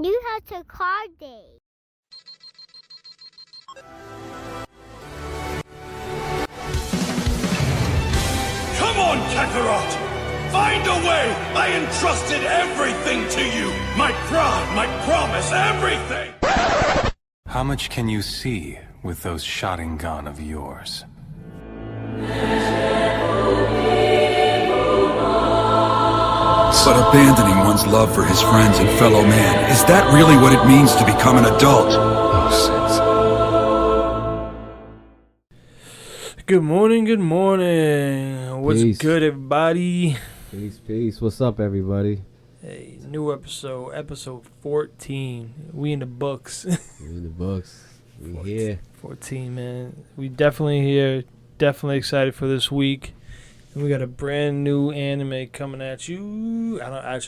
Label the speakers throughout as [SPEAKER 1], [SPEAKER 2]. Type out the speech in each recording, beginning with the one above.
[SPEAKER 1] You have to card day.
[SPEAKER 2] Come on, Kakarot! Find a way! I entrusted everything to you! My pride, my promise, everything!
[SPEAKER 3] How much can you see with those Sharingan of yours?
[SPEAKER 4] But abandoning one's love for his friends and fellow man, is that really what it means to become an adult?
[SPEAKER 5] Good morning, good morning. What's
[SPEAKER 6] Peace.
[SPEAKER 5] good, everybody?
[SPEAKER 6] Peace. What's up, everybody?
[SPEAKER 5] Hey, new episode 14. We in the books.
[SPEAKER 6] We in the books. We here.
[SPEAKER 5] 14, man. We definitely here. Definitely excited for this week. And we got a brand new anime coming at you. I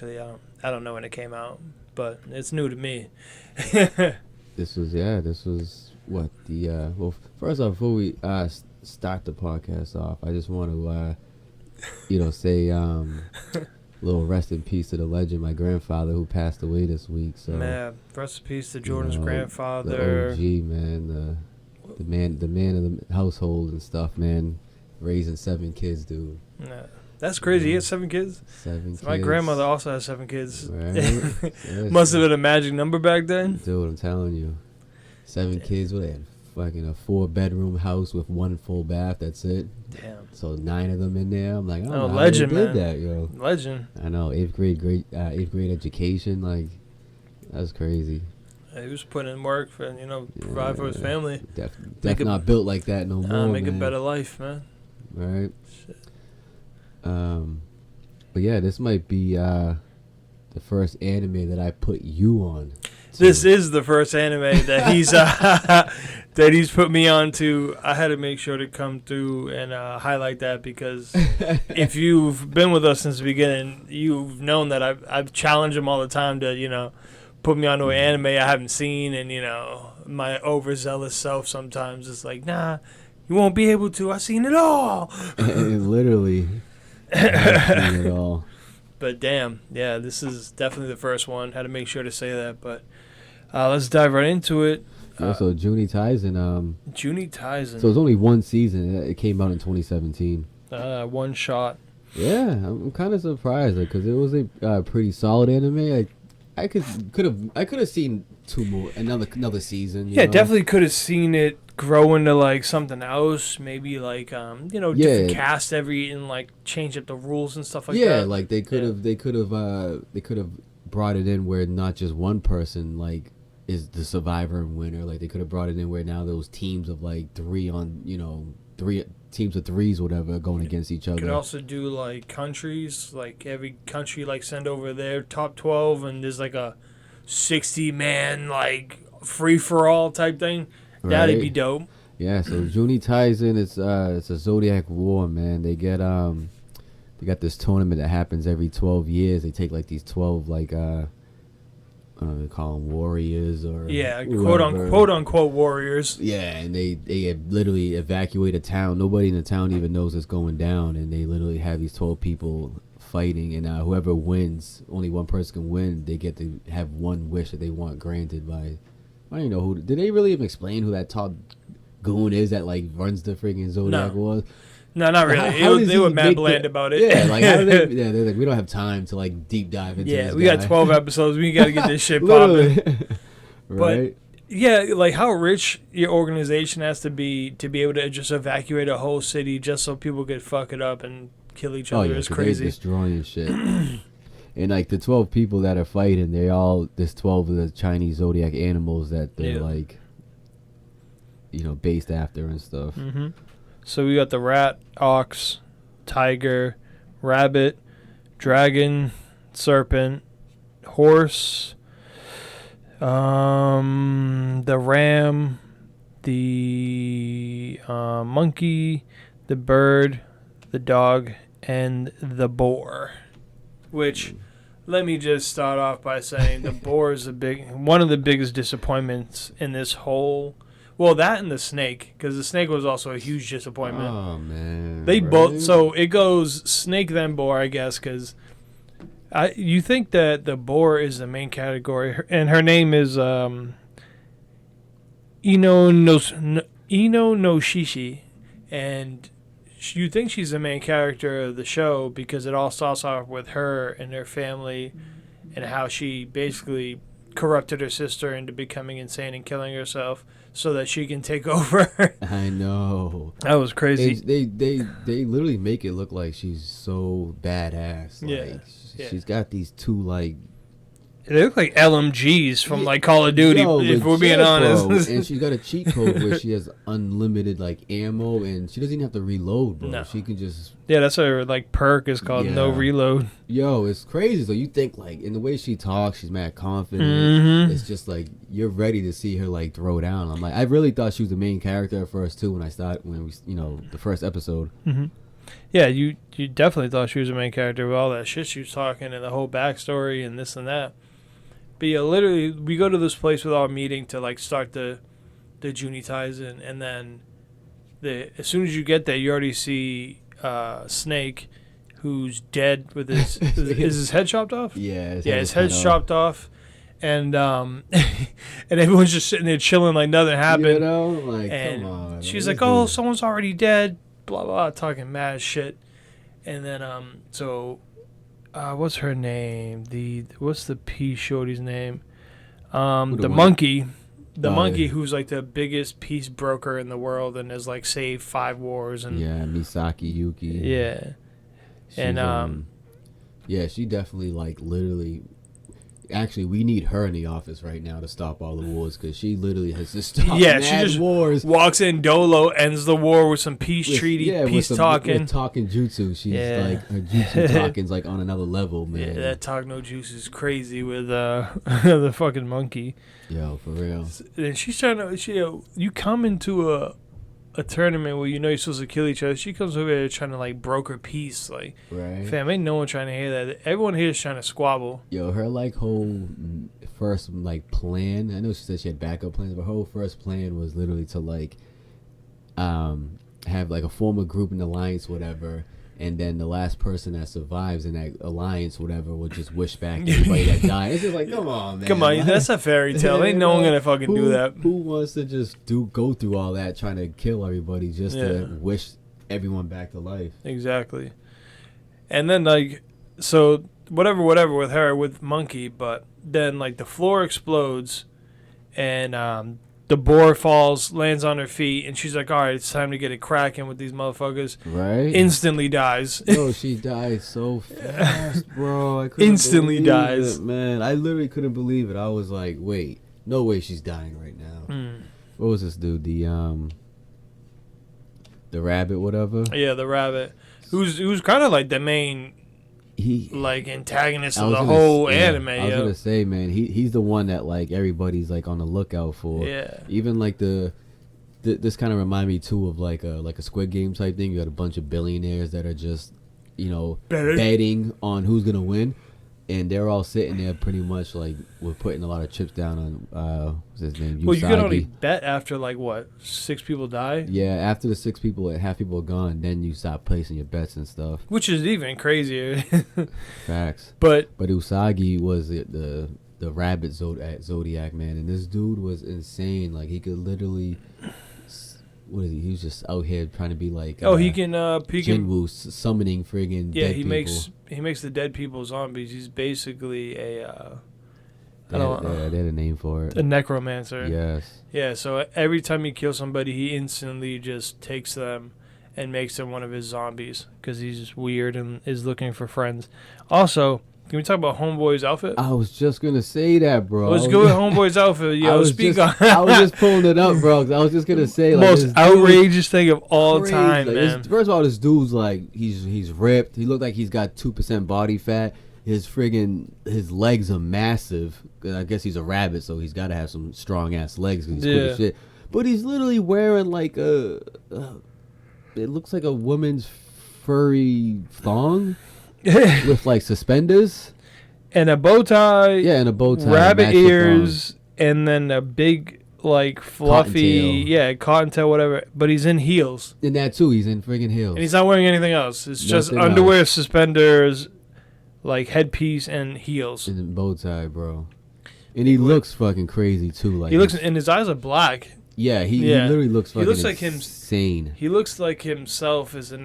[SPEAKER 5] don't know when it came out, but it's new to me.
[SPEAKER 6] This was what the well. First off, before we start the podcast off, I just want to say little rest in peace to the legend, my grandfather, who passed away this week. So
[SPEAKER 5] Man, rest in peace to Jordan's
[SPEAKER 6] the
[SPEAKER 5] grandfather.
[SPEAKER 6] OG man, the man of the household and stuff, man. Raising 7 kids, dude.
[SPEAKER 5] Nah, that's crazy. He has 7 kids.
[SPEAKER 6] 7 kids.
[SPEAKER 5] My grandmother also has 7 kids.
[SPEAKER 6] Right? Yes.
[SPEAKER 5] Must have been a magic number back then.
[SPEAKER 6] Dude, I'm telling you. 7 kids, what they had? Fucking a 4-bedroom house with 1 full bath, that's it.
[SPEAKER 5] Damn.
[SPEAKER 6] So 9 of them in there. I'm like, I don't know
[SPEAKER 5] legend,
[SPEAKER 6] how they did
[SPEAKER 5] man.
[SPEAKER 6] that, yo.
[SPEAKER 5] Legend.
[SPEAKER 6] I know, 8th grade education, like, that's crazy.
[SPEAKER 5] He was putting in work for, provide for his family.
[SPEAKER 6] Definitely not built like that no more,
[SPEAKER 5] Make
[SPEAKER 6] man.
[SPEAKER 5] a better life, man.
[SPEAKER 6] Right?
[SPEAKER 5] Shit.
[SPEAKER 6] But yeah, this might be the first anime that I put you on.
[SPEAKER 5] This is the first anime that he's that he's put me on to. I had to make sure to come through and highlight that because if you've been with us since the beginning, you've known that I've challenged him all the time to put me onto an anime I haven't seen, and my overzealous self sometimes is like, nah, you won't be able to. I've seen it all.
[SPEAKER 6] Literally, I've seen it all.
[SPEAKER 5] But damn, yeah, this is definitely the first one. Had to make sure to say that, but let's dive right into it.
[SPEAKER 6] So Juni Taisen,
[SPEAKER 5] Juni Taisen.
[SPEAKER 6] so it's only 1 season. It came out in 2017.
[SPEAKER 5] One shot.
[SPEAKER 6] Yeah, I'm kind of surprised because it was a pretty solid anime. I could have seen 2 more, another season. You know?
[SPEAKER 5] Definitely could have seen it grow into like something else. Maybe like different cast and like change up the rules and stuff like that.
[SPEAKER 6] Yeah, like they could have brought it in where not just one person like is the survivor and winner. Like they could have brought it in where now those teams of like 3 teams of 3s, whatever, going against each other.
[SPEAKER 5] Could also do like countries, like every country like send over their top 12, and there's like a 60-man like free for all type thing. That'd be dope.
[SPEAKER 6] Yeah, so Juni Taisen, it's a Zodiac War, man. They got this tournament that happens every 12 years. They take like these 12 like they call them warriors or
[SPEAKER 5] quote unquote warriors.
[SPEAKER 6] Yeah, and they literally evacuate a town. Nobody in the town even knows it's going down, and they literally have these 12 people fighting, and whoever wins, only one person can win. They get to have one wish that they want granted by. I don't even know who. Did they really even explain who that top goon is that like runs the freaking Zodiac War?
[SPEAKER 5] No, not really. They were mad bland about it.
[SPEAKER 6] Yeah, like how do they? Yeah, they're like, we don't have time to like deep dive into.
[SPEAKER 5] Yeah,
[SPEAKER 6] this
[SPEAKER 5] we
[SPEAKER 6] guy.
[SPEAKER 5] got 12 episodes. We got to get this shit popping.
[SPEAKER 6] Right.
[SPEAKER 5] But yeah, like how rich your organization has to be able to just evacuate a whole city just so people could fuck it up and kill each other is crazy.
[SPEAKER 6] They're destroying shit. And like the 12 people that are fighting, there's 12 of the Chinese zodiac animals that they're like, based after and stuff.
[SPEAKER 5] Mm-hmm. So we got the rat, ox, tiger, rabbit, dragon, serpent, horse, the ram, the monkey, the bird, the dog, and the boar. Which, let me just start off by saying the boar is one of the biggest disappointments in this whole. Well, that and the snake, because the snake was also a huge disappointment.
[SPEAKER 6] Oh man!
[SPEAKER 5] They both. So it goes snake then boar, I guess, because You think that the boar is the main category, and her name is Ino no Shishi, and you think she's the main character of the show because it all starts off with her and her family, and how she basically corrupted her sister into becoming insane and killing herself so that she can take over.
[SPEAKER 6] I know.
[SPEAKER 5] That was crazy.
[SPEAKER 6] They literally make it look like she's so badass. Like, she's got these two, like...
[SPEAKER 5] They look like LMGs from like Call of Duty, if we're being honest.
[SPEAKER 6] Bro. And she's got a cheat code where she has unlimited like ammo, and she doesn't even have to reload, bro. No. She can just
[SPEAKER 5] that's her like perk is called no reload.
[SPEAKER 6] Yo, it's crazy. So you think like in the way she talks, she's mad confident. Mm-hmm. It's just like you're ready to see her like throw down. I'm like, I really thought she was the main character at first too when the first episode.
[SPEAKER 5] Mm-hmm. Yeah, you definitely thought she was the main character with all that shit she was talking and the whole backstory and this and that. But yeah, literally, we go to this place with our meeting to like start the Juni Taisen, and then as soon as you get there, you already see Snake, who's dead with is his head chopped off?
[SPEAKER 6] Yeah,
[SPEAKER 5] his head's chopped off, and and everyone's just sitting there chilling like nothing happened.
[SPEAKER 6] You know, like
[SPEAKER 5] and
[SPEAKER 6] come on.
[SPEAKER 5] She's like, "Oh, someone's already dead," blah blah, talking mad shit, and then what's her name? What's the pea shorty's name? The monkey. The monkey who's like the biggest peace broker in the world and has like saved 5 wars and
[SPEAKER 6] Misaki Yuki.
[SPEAKER 5] Yeah. And
[SPEAKER 6] she definitely like literally. Actually, we need her in the office right now to stop all the wars because she literally has just stopped
[SPEAKER 5] she just
[SPEAKER 6] wars.
[SPEAKER 5] Walks in, Dolo ends the war with some peace treaty, peace talking.
[SPEAKER 6] With talking jutsu. She's like, her jutsu talking's like on another level, man.
[SPEAKER 5] Yeah, that talk no juice is crazy with the fucking monkey.
[SPEAKER 6] Yo, for real.
[SPEAKER 5] And she's trying to, you come into a tournament where you know you're supposed to kill each other. She comes over there trying to like broker peace. Like,
[SPEAKER 6] right.
[SPEAKER 5] Fam, ain't no one trying to hear that. Everyone here is trying to squabble.
[SPEAKER 6] Yo, her like whole first like plan. I know she said she had backup plans, but her whole first plan was literally to like have like a form a group, an alliance, whatever. And then the last person that survives in that alliance, whatever, will just wish back everybody that died. It's just like, come on, man.
[SPEAKER 5] Come on, that's a fairy tale. Ain't no one gonna fucking do that.
[SPEAKER 6] Who wants to just go through all that trying to kill everybody just to wish everyone back to life?
[SPEAKER 5] Exactly. And then like, so whatever with her with Monkey, but then like the floor explodes, and the boar falls, lands on her feet, and she's like, all right, it's time to get it cracking with these motherfuckers.
[SPEAKER 6] Right.
[SPEAKER 5] Instantly dies.
[SPEAKER 6] Yo, she died so fast, bro. I couldn't
[SPEAKER 5] Instantly dies.
[SPEAKER 6] It, man. I literally couldn't believe it. I was like, wait, no way she's dying right now. What was this dude? The rabbit, whatever?
[SPEAKER 5] Yeah, the rabbit. Who's kind of like the main... like antagonist of the whole anime. I
[SPEAKER 6] was gonna say, man, he's the one that like everybody's like on the lookout for.
[SPEAKER 5] Yeah.
[SPEAKER 6] Even like this kind of remind me too of like a Squid Game type thing. You got a bunch of billionaires that are just betting on who's gonna win, and they're all sitting there pretty much like we're putting a lot of chips down on what's his name? Usagi.
[SPEAKER 5] Well, you can only bet after like what 6 people die.
[SPEAKER 6] Yeah, after the 6 people, half people are gone, then you stop placing your bets and stuff.
[SPEAKER 5] Which is even crazier.
[SPEAKER 6] Facts.
[SPEAKER 5] But
[SPEAKER 6] Usagi was the rabbit Zodiac man, and this dude was insane. Like he could literally. What is he? He was just out here trying to be like.
[SPEAKER 5] He can
[SPEAKER 6] Jinwoo summoning friggin' dead people.
[SPEAKER 5] he makes the dead people zombies. He's basically a.
[SPEAKER 6] They had a name for it.
[SPEAKER 5] A necromancer.
[SPEAKER 6] Yes.
[SPEAKER 5] Yeah. So every time he kills somebody, he instantly just takes them and makes them one of his zombies because he's just weird and is looking for friends. Also. Can we talk about Homeboy's outfit?
[SPEAKER 6] I was just going to say that, bro.
[SPEAKER 5] Let's go with Homeboy's outfit. Yo, speak on
[SPEAKER 6] I was just pulling it up, bro. I was just going to say. Like,
[SPEAKER 5] most outrageous thing of all time,
[SPEAKER 6] like,
[SPEAKER 5] man.
[SPEAKER 6] First of all, this dude's like, he's ripped. He looked like he's got 2% body fat. His legs are massive. I guess he's a rabbit, so he's got to have some strong-ass legs because he's quick as shit. But he's literally wearing like it looks like a woman's furry thong. With like suspenders
[SPEAKER 5] and a bow tie,
[SPEAKER 6] and a bow tie,
[SPEAKER 5] rabbit ears, and then a big like fluffy, cottontail, whatever. But he's in heels.
[SPEAKER 6] And that too, he's in friggin' heels,
[SPEAKER 5] and he's not wearing anything else. It's just underwear, suspenders, like headpiece and heels.
[SPEAKER 6] And bow tie, bro. And he looks fucking crazy too. Like
[SPEAKER 5] he looks, and his eyes are black.
[SPEAKER 6] Yeah, he literally looks fucking
[SPEAKER 5] like
[SPEAKER 6] insane.
[SPEAKER 5] He looks like himself as a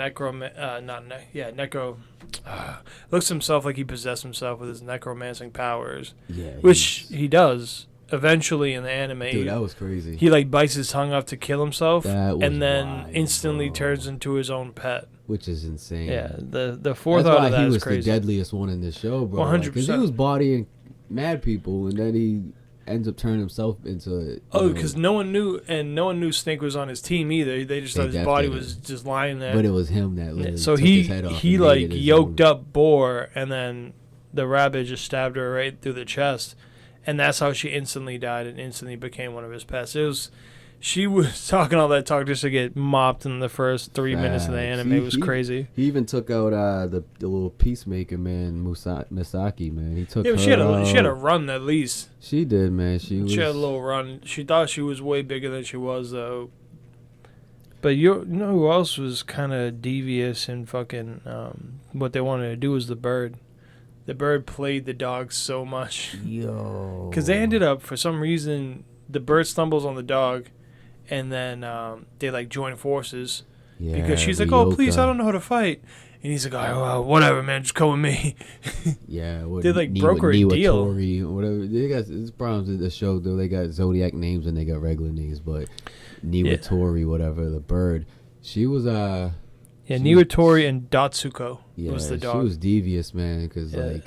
[SPEAKER 5] looks himself like he possessed himself with his necromancing powers.
[SPEAKER 6] Yeah,
[SPEAKER 5] which he does eventually in the anime.
[SPEAKER 6] Dude, that was crazy.
[SPEAKER 5] He like bites his tongue off to kill himself, and then
[SPEAKER 6] wild,
[SPEAKER 5] instantly turns into his own pet.
[SPEAKER 6] Which is insane.
[SPEAKER 5] Yeah, the forethought of that is crazy.
[SPEAKER 6] He was the deadliest one in the show, bro.
[SPEAKER 5] 100%.
[SPEAKER 6] Because he was bodying mad people, and then he ends up turning himself into.
[SPEAKER 5] Because no one knew Snake was on his team either. They just thought his body was just lying there.
[SPEAKER 6] But it was him that literally
[SPEAKER 5] so
[SPEAKER 6] took his head off.
[SPEAKER 5] He like yoked up Boar, and then the rabbit just stabbed her right through the chest, and that's how she instantly died and instantly became one of his pets. She was talking all that talk just to get mopped in the first 3 minutes of the anime. It was crazy.
[SPEAKER 6] He even took out the little peacemaker man, Misaki, man. He took her
[SPEAKER 5] she had a run at least.
[SPEAKER 6] She did, man. She
[SPEAKER 5] had a little run. She thought she was way bigger than she was, though. But you know who else was kind of devious and fucking what they wanted to do was the bird. The bird played the dog so much.
[SPEAKER 6] Yo.
[SPEAKER 5] Because they ended up, for some reason, the bird stumbles on the dog. And then they like join forces because she's like, "Oh, please, I don't know how to fight." And he's like, "Oh, well, whatever, man, just come with me."
[SPEAKER 6] Yeah,
[SPEAKER 5] they like broke her a deal.
[SPEAKER 6] Whatever. They got it's problems with the show though. They got Zodiac names and they got regular names, but Niwatori, whatever, the bird. She was
[SPEAKER 5] Niwatori and Datsuko was the dog.
[SPEAKER 6] She was devious, man, because like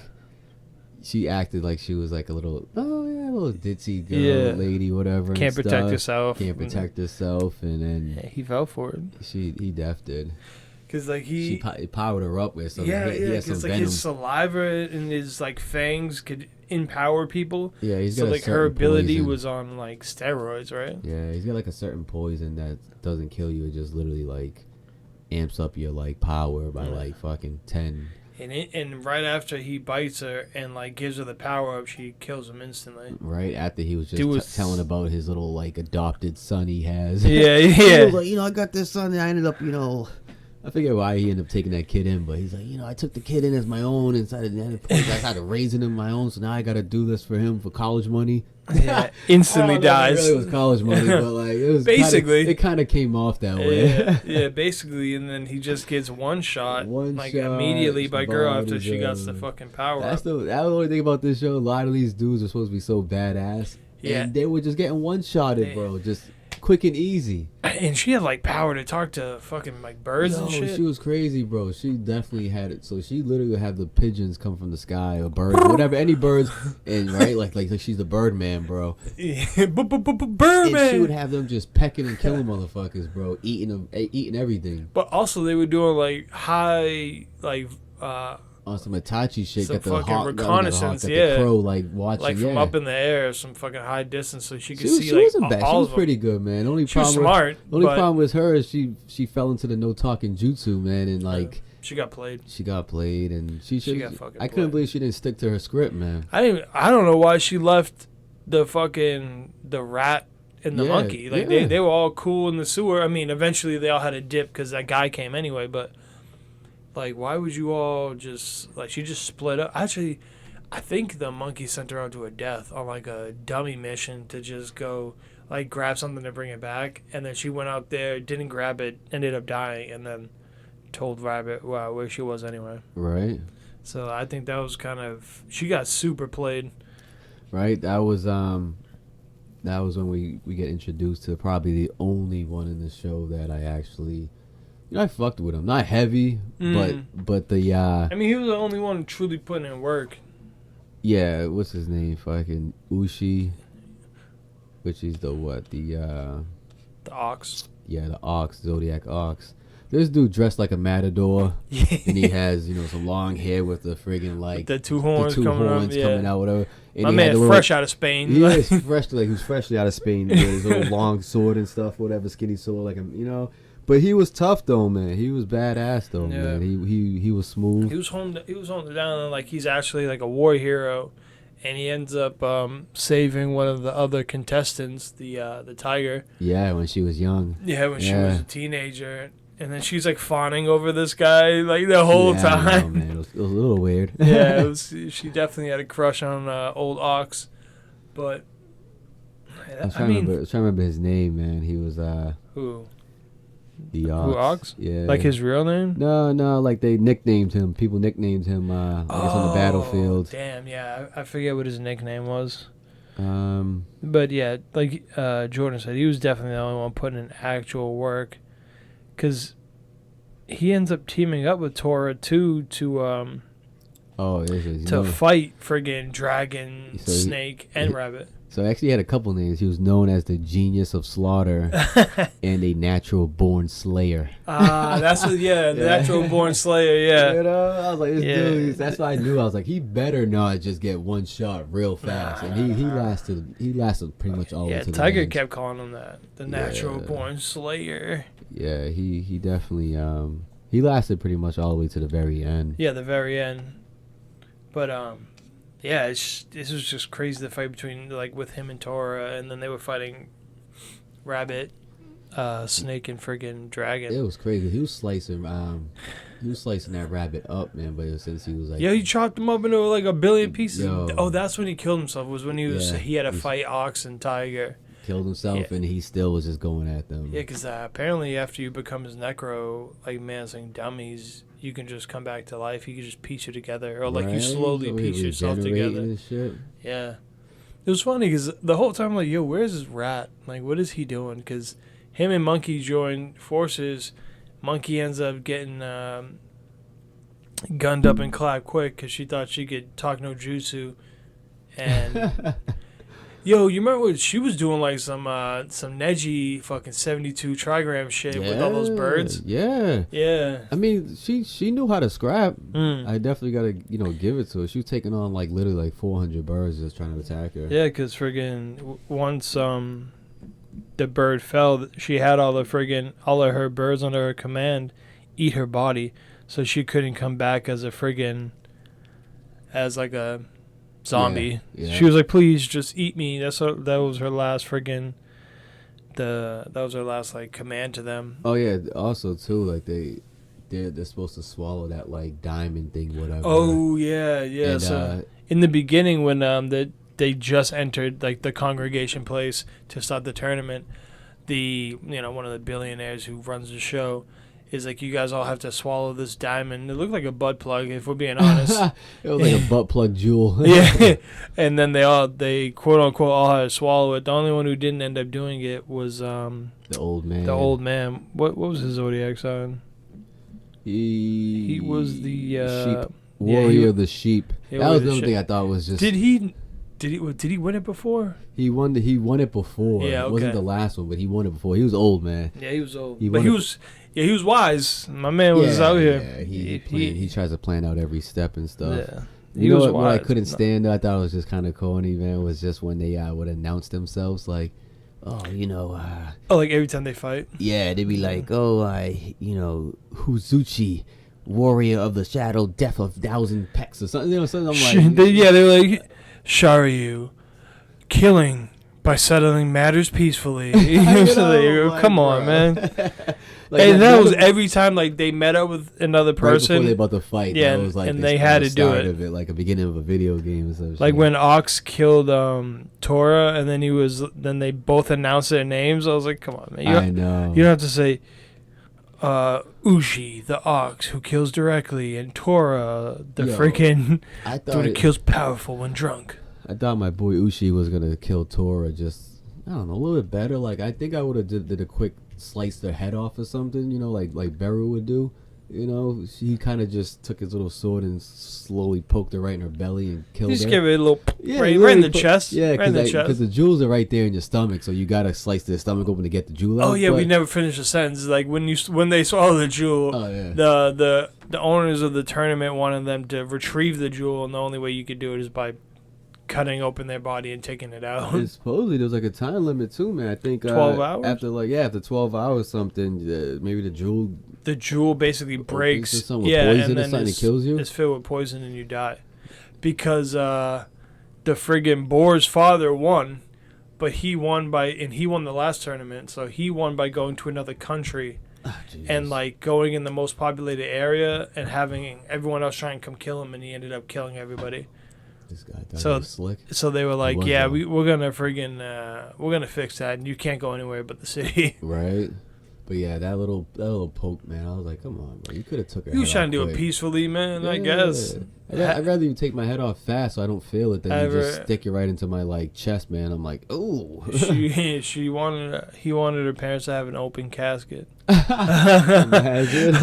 [SPEAKER 6] she acted like she was like a little ditzy girl, lady, whatever.
[SPEAKER 5] Can't protect herself.
[SPEAKER 6] Can't protect herself, and then
[SPEAKER 5] he fell for it.
[SPEAKER 6] He def did.
[SPEAKER 5] Cause like
[SPEAKER 6] she powered her up with some. He had some
[SPEAKER 5] like
[SPEAKER 6] venom.
[SPEAKER 5] his saliva and his like fangs could empower people.
[SPEAKER 6] Yeah, he's got
[SPEAKER 5] like her ability was on like steroids, right?
[SPEAKER 6] Yeah, he's got like a certain poison that doesn't kill you. It just literally like amps up your like power by like fucking 10.
[SPEAKER 5] And right after he bites her and like gives her the power up, she kills him instantly.
[SPEAKER 6] Right after he was just telling about his little like adopted son he has.
[SPEAKER 5] Yeah.
[SPEAKER 6] He was like, I got this son, and I ended up, I forget why he ended up taking that kid in, but he's like, I took the kid in as my own inside of the end. I started raising him my own, so now I got to do this for him for college money.
[SPEAKER 5] Yeah, instantly dies.
[SPEAKER 6] It really was college money, but like it was
[SPEAKER 5] basically
[SPEAKER 6] it kind of came off that way.
[SPEAKER 5] Yeah, basically, and then he just gets one shot immediately by girl after she got the fucking power.
[SPEAKER 6] That's the only thing about this show. A lot of these dudes are supposed to be so badass, and they were just getting one-shotted, bro. Just quick and easy.
[SPEAKER 5] And she had like power to talk to fucking like birds and shit.
[SPEAKER 6] She was crazy, bro. She definitely had it. So she literally would have the pigeons come from the sky or birds, whatever, any birds, and right, like she's the bird man, bro.
[SPEAKER 5] Birdman.
[SPEAKER 6] And she would have them just pecking and killing motherfuckers, bro, eating everything.
[SPEAKER 5] But also they were doing like high
[SPEAKER 6] on some Itachi shit,
[SPEAKER 5] some
[SPEAKER 6] got the
[SPEAKER 5] fucking
[SPEAKER 6] hawk,
[SPEAKER 5] reconnaissance,
[SPEAKER 6] the crow like watching,
[SPEAKER 5] like from up in the air, some fucking high distance, so she could see
[SPEAKER 6] she
[SPEAKER 5] like
[SPEAKER 6] wasn't bad.
[SPEAKER 5] all
[SPEAKER 6] She was pretty good, man. The only problem with her is she fell into the no talking jutsu, man, and like
[SPEAKER 5] she got played.
[SPEAKER 6] And she
[SPEAKER 5] got fucking.
[SPEAKER 6] I couldn't believe she didn't stick to her script, man.
[SPEAKER 5] I don't know why she left the rat and the monkey. Like they were all cool in the sewer. I mean, eventually they all had a dip because that guy came anyway, but. Like, why would you all just, like, she just split up. Actually, I think the monkey sent her out to her death on, like, a dummy mission to just go, like, grab something to bring it back. And then she went out there, didn't grab it, ended up dying, and then told Rabbit where she was anyway.
[SPEAKER 6] Right.
[SPEAKER 5] So I think that was kind of, she got super played.
[SPEAKER 6] Right. That was when we get introduced to probably the only one in the show that I actually... I fucked with him. Not heavy, but the...
[SPEAKER 5] I mean, he was the only one truly putting in work.
[SPEAKER 6] Yeah, what's his name? Fucking Ushi. Which is the what? The
[SPEAKER 5] ox.
[SPEAKER 6] Yeah, the ox. Zodiac ox. This dude dressed like a matador. And he has, some long hair with the friggin' like...
[SPEAKER 5] With the two horns coming
[SPEAKER 6] out, whatever. And
[SPEAKER 5] my man fresh out of Spain.
[SPEAKER 6] He was freshly out of Spain with his little long sword and stuff, whatever, skinny sword, like, But he was tough though, man. He was badass though, man. He was smooth.
[SPEAKER 5] He was honed down like he's actually like a war hero, and he ends up saving one of the other contestants, the tiger.
[SPEAKER 6] Yeah, when she was young.
[SPEAKER 5] Yeah, when she was a teenager, And then she's like fawning over this guy like the whole time.
[SPEAKER 6] I know, man. It was a little weird.
[SPEAKER 5] Yeah, she definitely had a crush on old Ox, but
[SPEAKER 6] I was trying to remember his name, man. He was
[SPEAKER 5] who?
[SPEAKER 6] The Ox.
[SPEAKER 5] Who, Ox?
[SPEAKER 6] Yeah.
[SPEAKER 5] Like his real name?
[SPEAKER 6] No, like they nicknamed him. People nicknamed him. I guess on the battlefield.
[SPEAKER 5] Damn, yeah, I forget what his nickname was.
[SPEAKER 6] But
[SPEAKER 5] yeah, like Jordan said, he was definitely the only one putting in actual work, because he ends up teaming up with Tora too to fight friggin' Dragon, Snake, and Rabbit.
[SPEAKER 6] So actually he had a couple names. He was known as the Genius of Slaughter and a Natural Born Slayer.
[SPEAKER 5] That's what, the Natural Born Slayer, yeah.
[SPEAKER 6] You know, I was like, this dude, that's why I knew. I was like, he better not just get one shot real fast. And he lasted pretty much all the way to the
[SPEAKER 5] Tiger
[SPEAKER 6] end.
[SPEAKER 5] kept calling him that, the Natural Born Slayer.
[SPEAKER 6] Yeah, he definitely he lasted pretty much all the way to the very end.
[SPEAKER 5] Yeah, the very end. But this was just crazy, the fight between with him and Tora, and then they were fighting Rabbit, Snake, and friggin' Dragon.
[SPEAKER 6] It was crazy. He was slicing that rabbit up, man. But since he was like,
[SPEAKER 5] he chopped him up into like a billion pieces. Oh, that's when he killed himself. Was when he had to fight Ox and Tiger.
[SPEAKER 6] Killed himself, and he still was just going at them.
[SPEAKER 5] Yeah, because apparently after you become his necro, like Mansing dummies, you can just come back to life. You can just piece you together, or you slowly piece yourself together.
[SPEAKER 6] And shit.
[SPEAKER 5] Yeah, it was funny because the whole time I'm like, yo, where's his rat? Like, what is he doing? Because him and Monkey join forces. Monkey ends up getting gunned up and clapped quick because she thought she could talk no jutsu, and. Yo, you remember when she was doing like some Neji fucking 72 trigram shit with all those birds?
[SPEAKER 6] Yeah.
[SPEAKER 5] Yeah.
[SPEAKER 6] I mean, she knew how to scrap. I definitely gotta give it to her. She was taking on literally 400 birds just trying to attack her.
[SPEAKER 5] Yeah, because friggin' once the bird fell, she had all of her birds under her command eat her body, so she couldn't come back as a zombie. Yeah. She was like, please just eat me. That was her last that was her last command to them.
[SPEAKER 6] Oh yeah, also too they're supposed to swallow that diamond thing, whatever.
[SPEAKER 5] Oh yeah. And, so in the beginning when they just entered the congregation place to start the tournament, one of the billionaires who runs the show is like, you guys all have to swallow this diamond. It looked like a butt plug, if we're being honest.
[SPEAKER 6] It was like a butt plug jewel.
[SPEAKER 5] Yeah. And then they quote unquote all had to swallow it. The only one who didn't end up doing it was the
[SPEAKER 6] old man.
[SPEAKER 5] The old man. What was his zodiac sign? He was the
[SPEAKER 6] sheep warrior of the sheep. That was the other thing I thought was just.
[SPEAKER 5] Did he win it before?
[SPEAKER 6] He won it before.
[SPEAKER 5] Yeah, okay.
[SPEAKER 6] It wasn't the last one, but he won it before. He was old, man.
[SPEAKER 5] Yeah, he was old. He was wise. My man was out here.
[SPEAKER 6] Yeah, he tries to plan out every step and stuff.
[SPEAKER 5] Yeah.
[SPEAKER 6] You know what I couldn't stand? I thought it was just kind of corny, man. Was just when they would announce themselves like,
[SPEAKER 5] like every time they fight.
[SPEAKER 6] Yeah, they'd be like, Huzuchi, warrior of the shadow, death of 1,000 pecks or something. Something I'm like,
[SPEAKER 5] they were like, Sharyu, killing by settling matters peacefully. Come on, man. And that was every time they met up with another person.
[SPEAKER 6] Right before they about to fight.
[SPEAKER 5] Yeah,
[SPEAKER 6] was
[SPEAKER 5] and they had to do it.
[SPEAKER 6] Of it, like a beginning of a video game or something.
[SPEAKER 5] Like when Ox killed Tora, and then they both announced their names. I was like, come on, man.
[SPEAKER 6] I know.
[SPEAKER 5] You don't have to say Uji, the Ox, who kills directly, and Tora, the freaking dude who kills powerful when drunk.
[SPEAKER 6] I thought my boy Uchi was gonna kill Tora just, I don't know, a little bit better. I think I would have did a quick slice their head off or something, like Beru would do. He kind of just took his little sword and slowly poked her right in her belly and killed her.
[SPEAKER 5] Just give it a little right in the chest.
[SPEAKER 6] Yeah, because the jewels are right there in your stomach, so you gotta slice their stomach open to get the jewel out.
[SPEAKER 5] Oh yeah, we never finished the sentence. Like when they swallow the jewel, the owners of the tournament wanted them to retrieve the jewel, and the only way you could do it is by cutting open their body and taking it out.
[SPEAKER 6] And supposedly there was a time limit too, man. I think
[SPEAKER 5] 12 hours.
[SPEAKER 6] After 12 hours something, maybe the jewel
[SPEAKER 5] basically breaks.
[SPEAKER 6] Or something with poison or something, it kills you.
[SPEAKER 5] It's filled with poison and you die, because the friggin' Boar's father won, but he won the last tournament, so he won by going to another country and like going in the most populated area and having everyone else try and come kill him, and he ended up killing everybody.
[SPEAKER 6] This guy thought he was slick.
[SPEAKER 5] So they were like,
[SPEAKER 6] was,
[SPEAKER 5] yeah,
[SPEAKER 6] though.
[SPEAKER 5] we're gonna fix that, and you can't go anywhere but the city.
[SPEAKER 6] Right. But yeah, that little poke, man. I was like, come on, bro. You could have took her.
[SPEAKER 5] You was trying to do it peacefully, man. I guess.
[SPEAKER 6] I'd rather you take my head off fast so I don't feel it than you just stick it right into my like chest, man. I'm like, ooh.
[SPEAKER 5] He wanted her parents to have an open casket.
[SPEAKER 6] Imagine.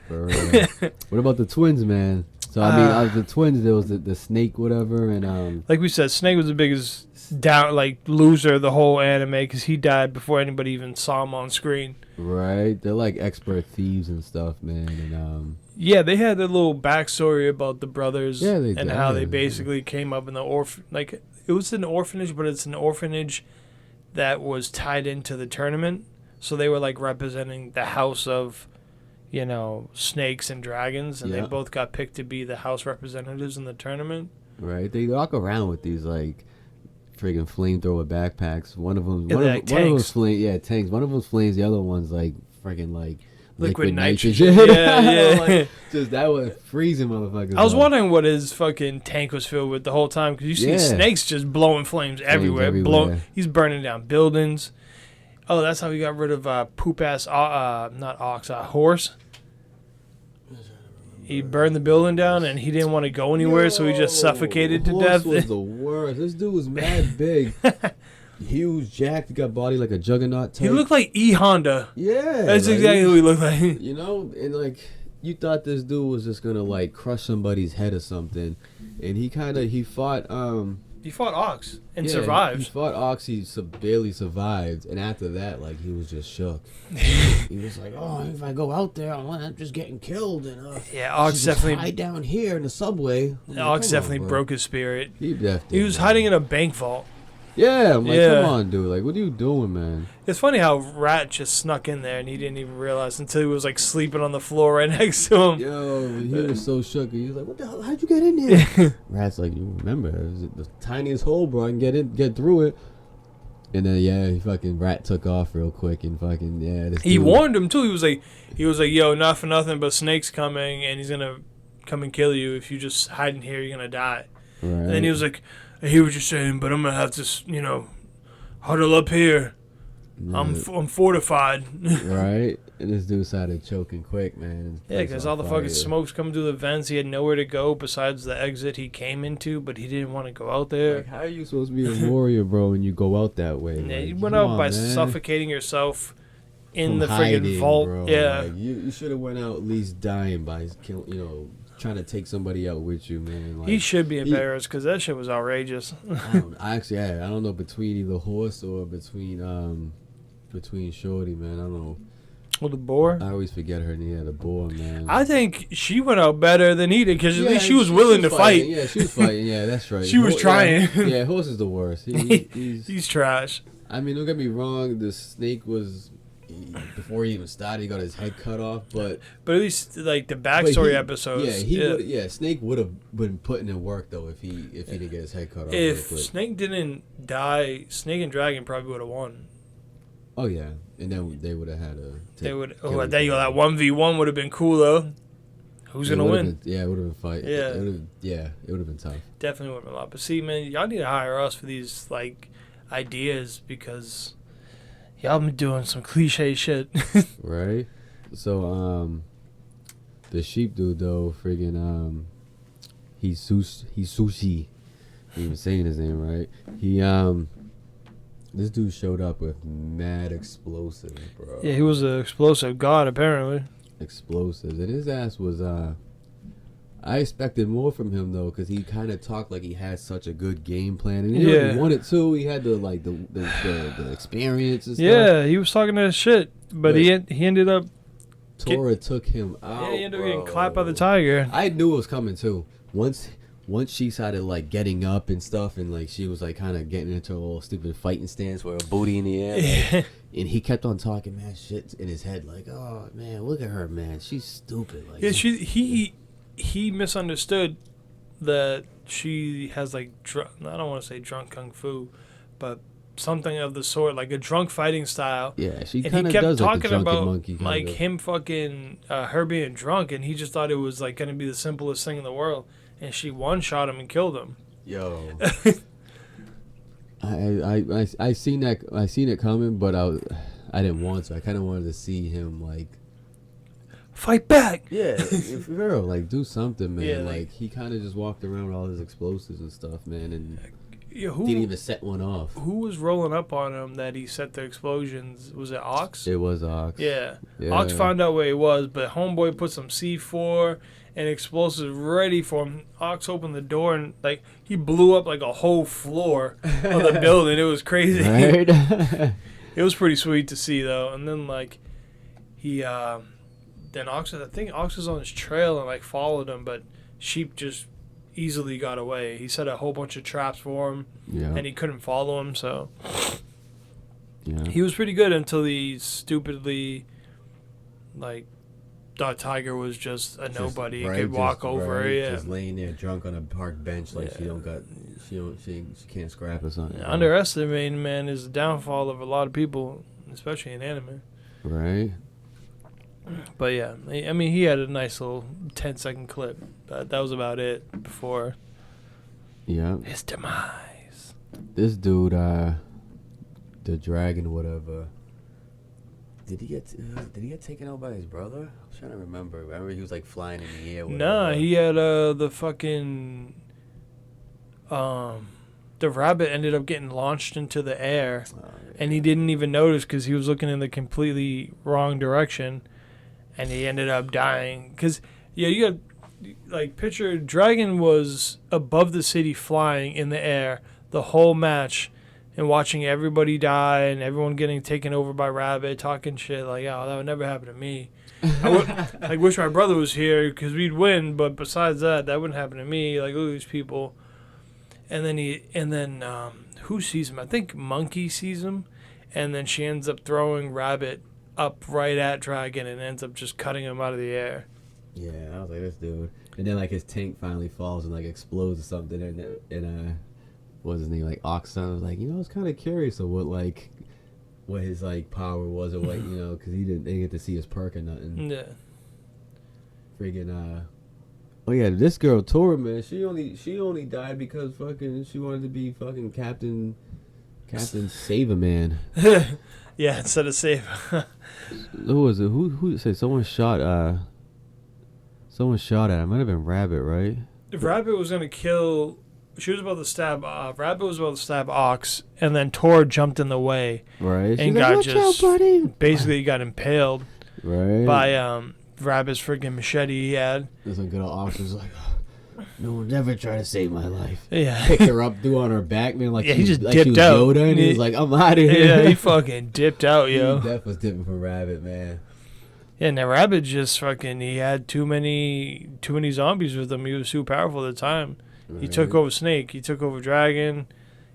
[SPEAKER 6] For real. What about the twins, man? So I mean, out of the twins, there was the snake, whatever, and
[SPEAKER 5] like we said, Snake was the biggest loser of the whole anime because he died before anybody even saw him on screen.
[SPEAKER 6] Right, they're like expert thieves and stuff, man, and
[SPEAKER 5] yeah, they had a little backstory about the brothers and how they
[SPEAKER 6] did.
[SPEAKER 5] basically came up in the like it was an orphanage, but it's an orphanage that was tied into the tournament, so they were like representing the house of, you know, snakes and dragons, and they both got picked to be the house representatives in the tournament.
[SPEAKER 6] Right, they walk around with these like friggin' flamethrower backpacks. One of them,
[SPEAKER 5] tanks.
[SPEAKER 6] Tanks. One of them's flames. The other one's like friggin' like
[SPEAKER 5] liquid
[SPEAKER 6] nitrogen.
[SPEAKER 5] Yeah.
[SPEAKER 6] Like, just that was freezing, motherfuckers.
[SPEAKER 5] I was wondering what his fucking tank was filled with the whole time, because you see Snakes just blowing flames everywhere. He's burning down buildings. Oh, that's how he got rid of poop ass horse. He burned the building down, and he didn't want to go anywhere, so he just suffocated to death.
[SPEAKER 6] Horse was the worst. This dude was mad big. Huge, jacked. He got body like a juggernaut type.
[SPEAKER 5] He looked like E Honda.
[SPEAKER 6] Yeah.
[SPEAKER 5] That's exactly who he looked like.
[SPEAKER 6] You know, and like, you thought this dude was just gonna like crush somebody's head or something. And he fought
[SPEAKER 5] He fought Ox and survived.
[SPEAKER 6] He fought Ox, he barely survived, and after that, like, he was just shook. He was like, "Oh, if I go out there, I'm just getting killed." And
[SPEAKER 5] Ox definitely
[SPEAKER 6] hide down here in the subway.
[SPEAKER 5] Ox definitely broke his spirit.
[SPEAKER 6] He
[SPEAKER 5] was hiding in a bank vault.
[SPEAKER 6] Yeah, I'm like, come on, dude. Like, what are you doing, man?
[SPEAKER 5] It's funny how Rat just snuck in there and he didn't even realize until he was like sleeping on the floor right next to him.
[SPEAKER 6] Yo, he was so shook. He was like, "What the hell? How'd you get in there?" Rat's like, "You remember? It was the tiniest hole, bro. I can get through it." And then he fucking Rat took off real quick and fucking
[SPEAKER 5] He warned him too. He was like, "Yo, not for nothing, but Snake's coming and he's gonna come and kill you. If you just hide in here, you're gonna die."
[SPEAKER 6] Right.
[SPEAKER 5] And then he was like, "I hear what you're saying, but I'm gonna have to, huddle up here.
[SPEAKER 6] Yeah.
[SPEAKER 5] I'm fortified."
[SPEAKER 6] Right. And this dude started choking quick, man.
[SPEAKER 5] Yeah, because all the fucking smoke's coming through the vents. He had nowhere to go besides the exit he came into, but he didn't want to go out there.
[SPEAKER 6] Like, how are you supposed to be a warrior, bro, when you go out that way?
[SPEAKER 5] Yeah,
[SPEAKER 6] like,
[SPEAKER 5] you went out by suffocating yourself in the friggin' vault.
[SPEAKER 6] Bro.
[SPEAKER 5] Yeah.
[SPEAKER 6] Like, you should have went out at least dying by trying to take somebody out with you, man. Like,
[SPEAKER 5] he should be embarrassed because that shit was outrageous.
[SPEAKER 6] I don't know between either horse or between Shorty, man. I don't know.
[SPEAKER 5] Well, the boar?
[SPEAKER 6] I always forget her name. Yeah, the boar, man.
[SPEAKER 5] I think she went out better than he did because at least she was willing to fight.
[SPEAKER 6] Yeah, she was fighting. Yeah, that's right.
[SPEAKER 5] She was trying.
[SPEAKER 6] Yeah, horse is the worst.
[SPEAKER 5] He's trash.
[SPEAKER 6] I mean, don't get me wrong. The snake was... before he even started, he got his head cut off, but
[SPEAKER 5] at least like the backstory episodes.
[SPEAKER 6] Snake would have been putting in work though if he didn't get his head cut off.
[SPEAKER 5] If Snake didn't die, Snake and Dragon probably would have won.
[SPEAKER 6] Oh yeah, and then they would have had a.
[SPEAKER 5] There you go. That 1v1 would have been cool though. Who's gonna win?
[SPEAKER 6] It would have been fight.
[SPEAKER 5] Yeah,
[SPEAKER 6] it would have been tough.
[SPEAKER 5] Definitely would have been a lot. But see, man, y'all need to hire us for these like ideas because y'all been doing some cliche shit.
[SPEAKER 6] Right. So the sheep dude though, friggin' he's sushi. I'm even saying his name right. This dude showed up with mad explosives, bro.
[SPEAKER 5] Yeah, he was an explosive god apparently.
[SPEAKER 6] Explosives, and his ass was I expected more from him though, because he kind of talked like he had such a good game plan, and he wanted to. He had the experience and stuff.
[SPEAKER 5] Yeah, he was talking that shit, but he ended up.
[SPEAKER 6] Tora took him out.
[SPEAKER 5] Yeah, he ended up getting clapped by the tiger.
[SPEAKER 6] I knew it was coming too. Once she started like getting up and stuff, and like she was like kind of getting into a little stupid fighting stance with her booty in the air, like, and he kept on talking mad shit in his head, like, "Oh man, look at her, man, she's stupid." Like,
[SPEAKER 5] yeah, he misunderstood that she has like I don't want to say drunk kung fu, but something of the sort, like a drunk fighting style.
[SPEAKER 6] Yeah, she
[SPEAKER 5] And
[SPEAKER 6] kind
[SPEAKER 5] he
[SPEAKER 6] of
[SPEAKER 5] kept
[SPEAKER 6] does like the
[SPEAKER 5] talking
[SPEAKER 6] drunken
[SPEAKER 5] about
[SPEAKER 6] monkey kind
[SPEAKER 5] like
[SPEAKER 6] of.
[SPEAKER 5] him fucking her being drunk, and he just thought it was like gonna be the simplest thing in the world. And she one shot him and killed him.
[SPEAKER 6] Yo. I seen it coming, but I didn't want to. I kind of wanted to see him like
[SPEAKER 5] Fight back.
[SPEAKER 6] yeah, for real, like do something, man.
[SPEAKER 5] Yeah,
[SPEAKER 6] like he kind of just walked around with all his explosives and stuff, man, and
[SPEAKER 5] Yeah,
[SPEAKER 6] didn't even set one off.
[SPEAKER 5] Who was rolling up on him that he set the explosions? Was it Ox?
[SPEAKER 6] It was Ox.
[SPEAKER 5] Yeah.
[SPEAKER 6] Yeah.
[SPEAKER 5] Ox found out where he was, but Homeboy put some C4 and explosives ready for him. Ox opened the door and like he blew up like a whole floor of the building. It was crazy.
[SPEAKER 6] Right.
[SPEAKER 5] It was pretty sweet to see though. And then like he then Ox, I think Ox was on his trail and like followed him, but Sheep just easily got away. He set a whole bunch of traps for him,
[SPEAKER 6] Yeah.
[SPEAKER 5] and he couldn't follow him. So
[SPEAKER 6] Yeah.
[SPEAKER 5] he was pretty good until he stupidly like thought Tiger was just a nobody. He could walk over.
[SPEAKER 6] Right,
[SPEAKER 5] Yeah.
[SPEAKER 6] Just laying there drunk on a park bench like
[SPEAKER 5] Yeah.
[SPEAKER 6] she can't scrap or something.
[SPEAKER 5] Underestimating, man, is the downfall of a lot of people, especially in anime.
[SPEAKER 6] Right.
[SPEAKER 5] But yeah, I mean, he had a nice little 10-second clip, but that was about it before
[SPEAKER 6] Yeah.
[SPEAKER 5] his demise.
[SPEAKER 6] This dude, the dragon, whatever. Did he get taken out by his brother? I'm trying to remember. Remember he was like flying in the air.
[SPEAKER 5] Nah, he had the fucking the rabbit ended up getting launched into the air, and he didn't even notice because he was looking in the completely wrong direction, and he ended up dying. Because yeah, you got like picture Dragon was above the city flying in the air the whole match. And watching everybody die and everyone getting taken over by Rabbit, talking shit like, "Oh, that would never happen to me." I wish my brother was here because we'd win. But besides that, that wouldn't happen to me. Like, look at these people. And then who sees him? I think Monkey sees him, and then she ends up throwing Rabbit up right at Dragon and ends up just cutting him out of the air.
[SPEAKER 6] Yeah, I was like, this dude. And then like his tank finally falls and like explodes or something, and what's his name, like Oxon was like, I was kind of curious of what his like power was or what, because he didn't get to see his perk or nothing.
[SPEAKER 5] Yeah.
[SPEAKER 6] Friggin' oh yeah, this girl Tora, man, she only died because fucking she wanted to be fucking Captain Save-A Man.
[SPEAKER 5] Yeah, instead of save.
[SPEAKER 6] Who was it? Who said someone shot at her? It might have been Rabbit, right?
[SPEAKER 5] If Rabbit was gonna kill. She was about to stab. Rabbit was about to stab Ox, and then Tor jumped in the way,
[SPEAKER 6] Right.
[SPEAKER 5] and
[SPEAKER 6] She's
[SPEAKER 5] got
[SPEAKER 6] like,
[SPEAKER 5] just
[SPEAKER 6] "Watch out, buddy."
[SPEAKER 5] basically got impaled
[SPEAKER 6] Right.
[SPEAKER 5] by Rabbit's freaking machete he had.
[SPEAKER 6] This one good old Ox was like, no one ever tried to save my life.
[SPEAKER 5] Yeah,
[SPEAKER 6] Picked her up, threw on her back, man, like
[SPEAKER 5] Yeah,
[SPEAKER 6] she,
[SPEAKER 5] he just
[SPEAKER 6] like
[SPEAKER 5] dipped
[SPEAKER 6] she was
[SPEAKER 5] out.
[SPEAKER 6] Yoda, and he was like, I'm out of here.
[SPEAKER 5] yeah, he fucking dipped out, yo.
[SPEAKER 6] He definitely was dipping from Rabbit, man.
[SPEAKER 5] Yeah, and that Rabbit just fucking he had too many zombies with him. He was too powerful at the time. He took over Snake. He took over Dragon.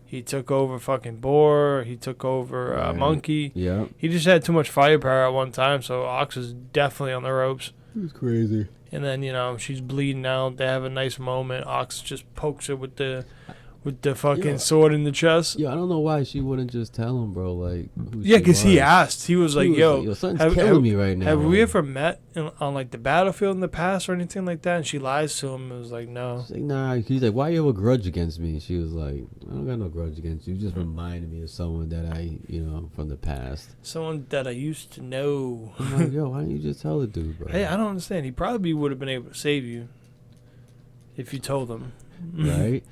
[SPEAKER 5] He took over fucking Boar. He took over
[SPEAKER 6] Right.
[SPEAKER 5] Monkey.
[SPEAKER 6] Yeah.
[SPEAKER 5] He just had too much firepower at one time, so Ox was definitely on the ropes.
[SPEAKER 6] It was crazy.
[SPEAKER 5] And then, she's bleeding out. They have a nice moment. Ox just pokes her with the fucking sword in the chest.
[SPEAKER 6] Yeah, I don't know why she wouldn't just tell him, bro. Like, who
[SPEAKER 5] Yeah,
[SPEAKER 6] she
[SPEAKER 5] because he
[SPEAKER 6] was.
[SPEAKER 5] asked. He was
[SPEAKER 6] She
[SPEAKER 5] like,
[SPEAKER 6] was
[SPEAKER 5] yo,
[SPEAKER 6] like, something's killing me right now.
[SPEAKER 5] have we
[SPEAKER 6] Like,
[SPEAKER 5] ever met on, like, the battlefield in the past or anything like that? And she lies to him. It was like, no.
[SPEAKER 6] She's like, nah. He's like, why you have a grudge against me? She was like, I don't got no grudge against you. You just reminded me of someone that I, from the past.
[SPEAKER 5] Someone that I used to know.
[SPEAKER 6] I'm like, yo, why don't you just tell the dude, bro?
[SPEAKER 5] Hey, I don't understand. He probably would have been able to save you if you told him.
[SPEAKER 6] Right?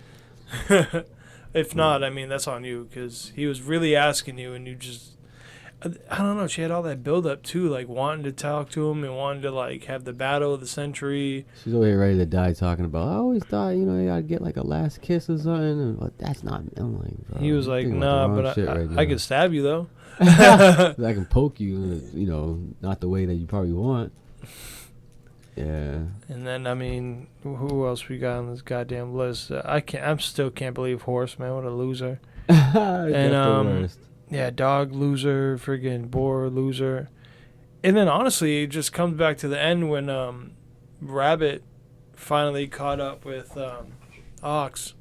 [SPEAKER 5] If not, I mean, that's on you because he was really asking you and you just... I don't know. She had all that build-up, too, like wanting to talk to him and wanting to, like, have the battle of the century.
[SPEAKER 6] She's over here ready to die talking about, I always thought, you gotta get like a last kiss or something. And, like, that's not me. I'm like, bro.
[SPEAKER 5] He was like,
[SPEAKER 6] you're thinking about
[SPEAKER 5] nah,
[SPEAKER 6] the wrong
[SPEAKER 5] but
[SPEAKER 6] shit
[SPEAKER 5] I
[SPEAKER 6] right
[SPEAKER 5] I
[SPEAKER 6] now.
[SPEAKER 5] could stab you, though.
[SPEAKER 6] I can poke you, not the way that you probably want. Yeah.
[SPEAKER 5] And then, I mean, who else we got on this goddamn list? I still can't believe Horse, man. What a loser.
[SPEAKER 6] That's the worst.
[SPEAKER 5] Yeah, Dog loser, friggin' Boar loser. And then honestly, it just comes back to the end when Rabbit finally caught up with Ox.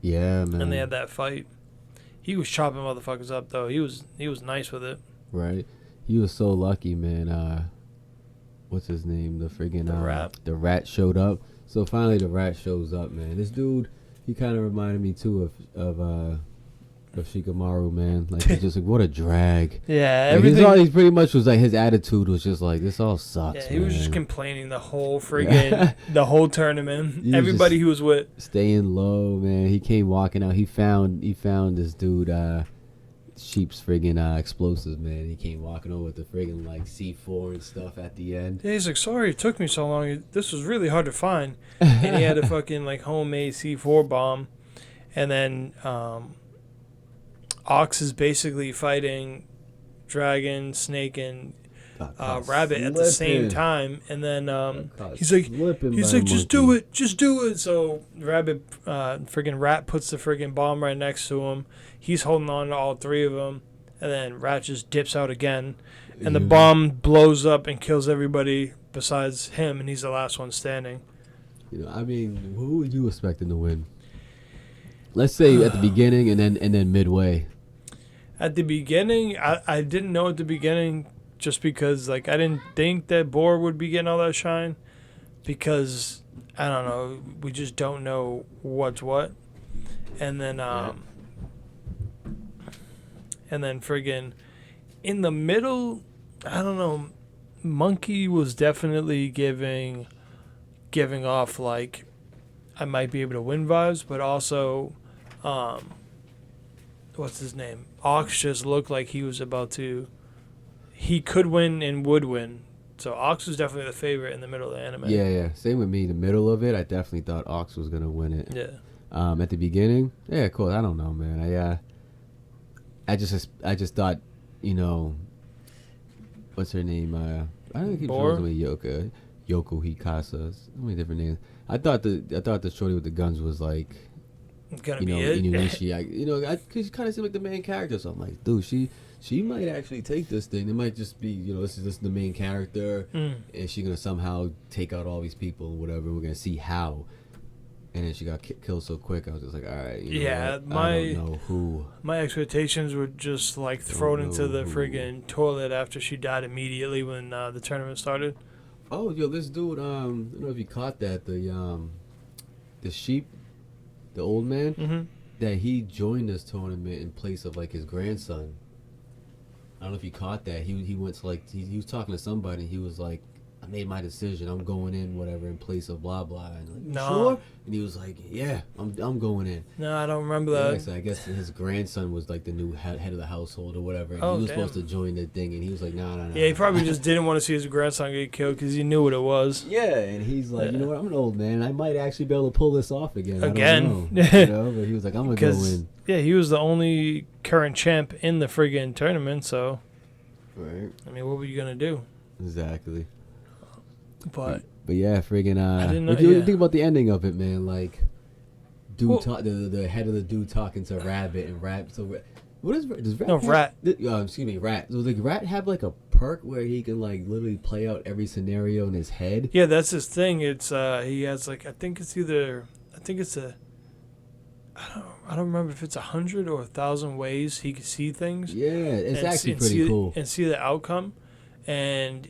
[SPEAKER 6] Yeah, man.
[SPEAKER 5] And they had that fight. He was chopping motherfuckers up though. He was nice with it.
[SPEAKER 6] Right. He was so lucky, man. What's his name? The friggin'
[SPEAKER 5] rat.
[SPEAKER 6] The rat showed up. So finally, the rat shows up, man. This dude, he kind of reminded me too of Shikamaru, man. Like he's just like, what a drag.
[SPEAKER 5] Yeah,
[SPEAKER 6] like,
[SPEAKER 5] everything.
[SPEAKER 6] He pretty much was like, his attitude was just like, this all sucks.
[SPEAKER 5] Yeah, he
[SPEAKER 6] man.
[SPEAKER 5] was just complaining the whole friggin' the whole tournament. Everybody he was with
[SPEAKER 6] staying low, man. He came walking out. He found this dude. Sheep's friggin' explosives, man. He came walking over with the friggin' like C4 and stuff at the end.
[SPEAKER 5] Yeah, he's like, sorry it took me so long. This was really hard to find. And he had a fucking like homemade C4 bomb. And then Ox is basically fighting Dragon, Snake, and Rabbit at the same time. And then he's like, just do it. So Rabbit, friggin' Rat puts the friggin' bomb right next to him. He's holding on to all three of them. And then Rat just dips out again. And the bomb blows up and kills everybody besides him. And he's the last one standing.
[SPEAKER 6] You know, I mean, who would you expecting to win? Let's say at the beginning and then midway. At
[SPEAKER 5] the beginning, I didn't know at the beginning just because, like, I didn't think that Boar would be getting all that shine because, I don't know, we just don't know what's what. And then, friggin' in the middle, I don't know, Monkey was definitely giving off, like, I might be able to win vibes, but also, what's his name? Ox just looked like he was about to. He could win and would win. So Ox was definitely the favorite in the middle of the anime.
[SPEAKER 6] Yeah. Same with me. The middle of it, I definitely thought Ox was gonna win it.
[SPEAKER 5] Yeah.
[SPEAKER 6] At the beginning, yeah, of course. I don't know, man. I just thought, you know, what's her name? I don't keep showing me Yoko Hikasa. So many different names. I thought the shorty with the guns was like.
[SPEAKER 5] Gonna be it.
[SPEAKER 6] Inuyasha, because she kind of seemed like the main character. So I'm like, dude, she might actually take this thing. It might just be, this is just the main character, and she's gonna somehow take out all these people and whatever. We're gonna see how. And then she got killed so quick. I was just like, all right. I don't know who.
[SPEAKER 5] My expectations were just like thrown into the friggin' toilet after she died immediately when the tournament started.
[SPEAKER 6] Oh, this dude. I don't know if you caught that. The sheep. The old man, that he joined this tournament in place of like his grandson. I don't know if you caught that. He went to like he was talking to somebody. And he was like, "I made my decision. I'm going in, whatever, in place of blah blah." And like,
[SPEAKER 5] no.
[SPEAKER 6] Sure? And he was like, "Yeah, I'm going in."
[SPEAKER 5] No, I don't remember that.
[SPEAKER 6] So I guess his grandson was like the new head of the household or whatever. And he was supposed to join the thing, and he was like, "No."
[SPEAKER 5] Yeah, he probably just didn't want to see his grandson get killed because he knew what it was.
[SPEAKER 6] Yeah, and he's like, you know what? I'm an old man. I might actually be able to pull this off again. I don't know. But he was like, "I'm gonna go in."
[SPEAKER 5] Yeah, he was the only current champ in the friggin' tournament. So,
[SPEAKER 6] right.
[SPEAKER 5] I mean, what were you gonna do?
[SPEAKER 6] Exactly.
[SPEAKER 5] But
[SPEAKER 6] yeah, friggin'.
[SPEAKER 5] I didn't know.
[SPEAKER 6] What do you think about the ending of it, man? Like, the head of the dude talking to Rabbit and Rabbit. So, what is does Rat?
[SPEAKER 5] No, Rat.
[SPEAKER 6] Excuse me, Rat. So, like, Rat have like a perk where he can like literally play out every scenario in his head.
[SPEAKER 5] Yeah, that's his thing. It's he has like I think it's I don't remember if it's 100 or 1,000 ways he can see things.
[SPEAKER 6] Yeah, it's actually pretty cool.
[SPEAKER 5] And see the outcome, and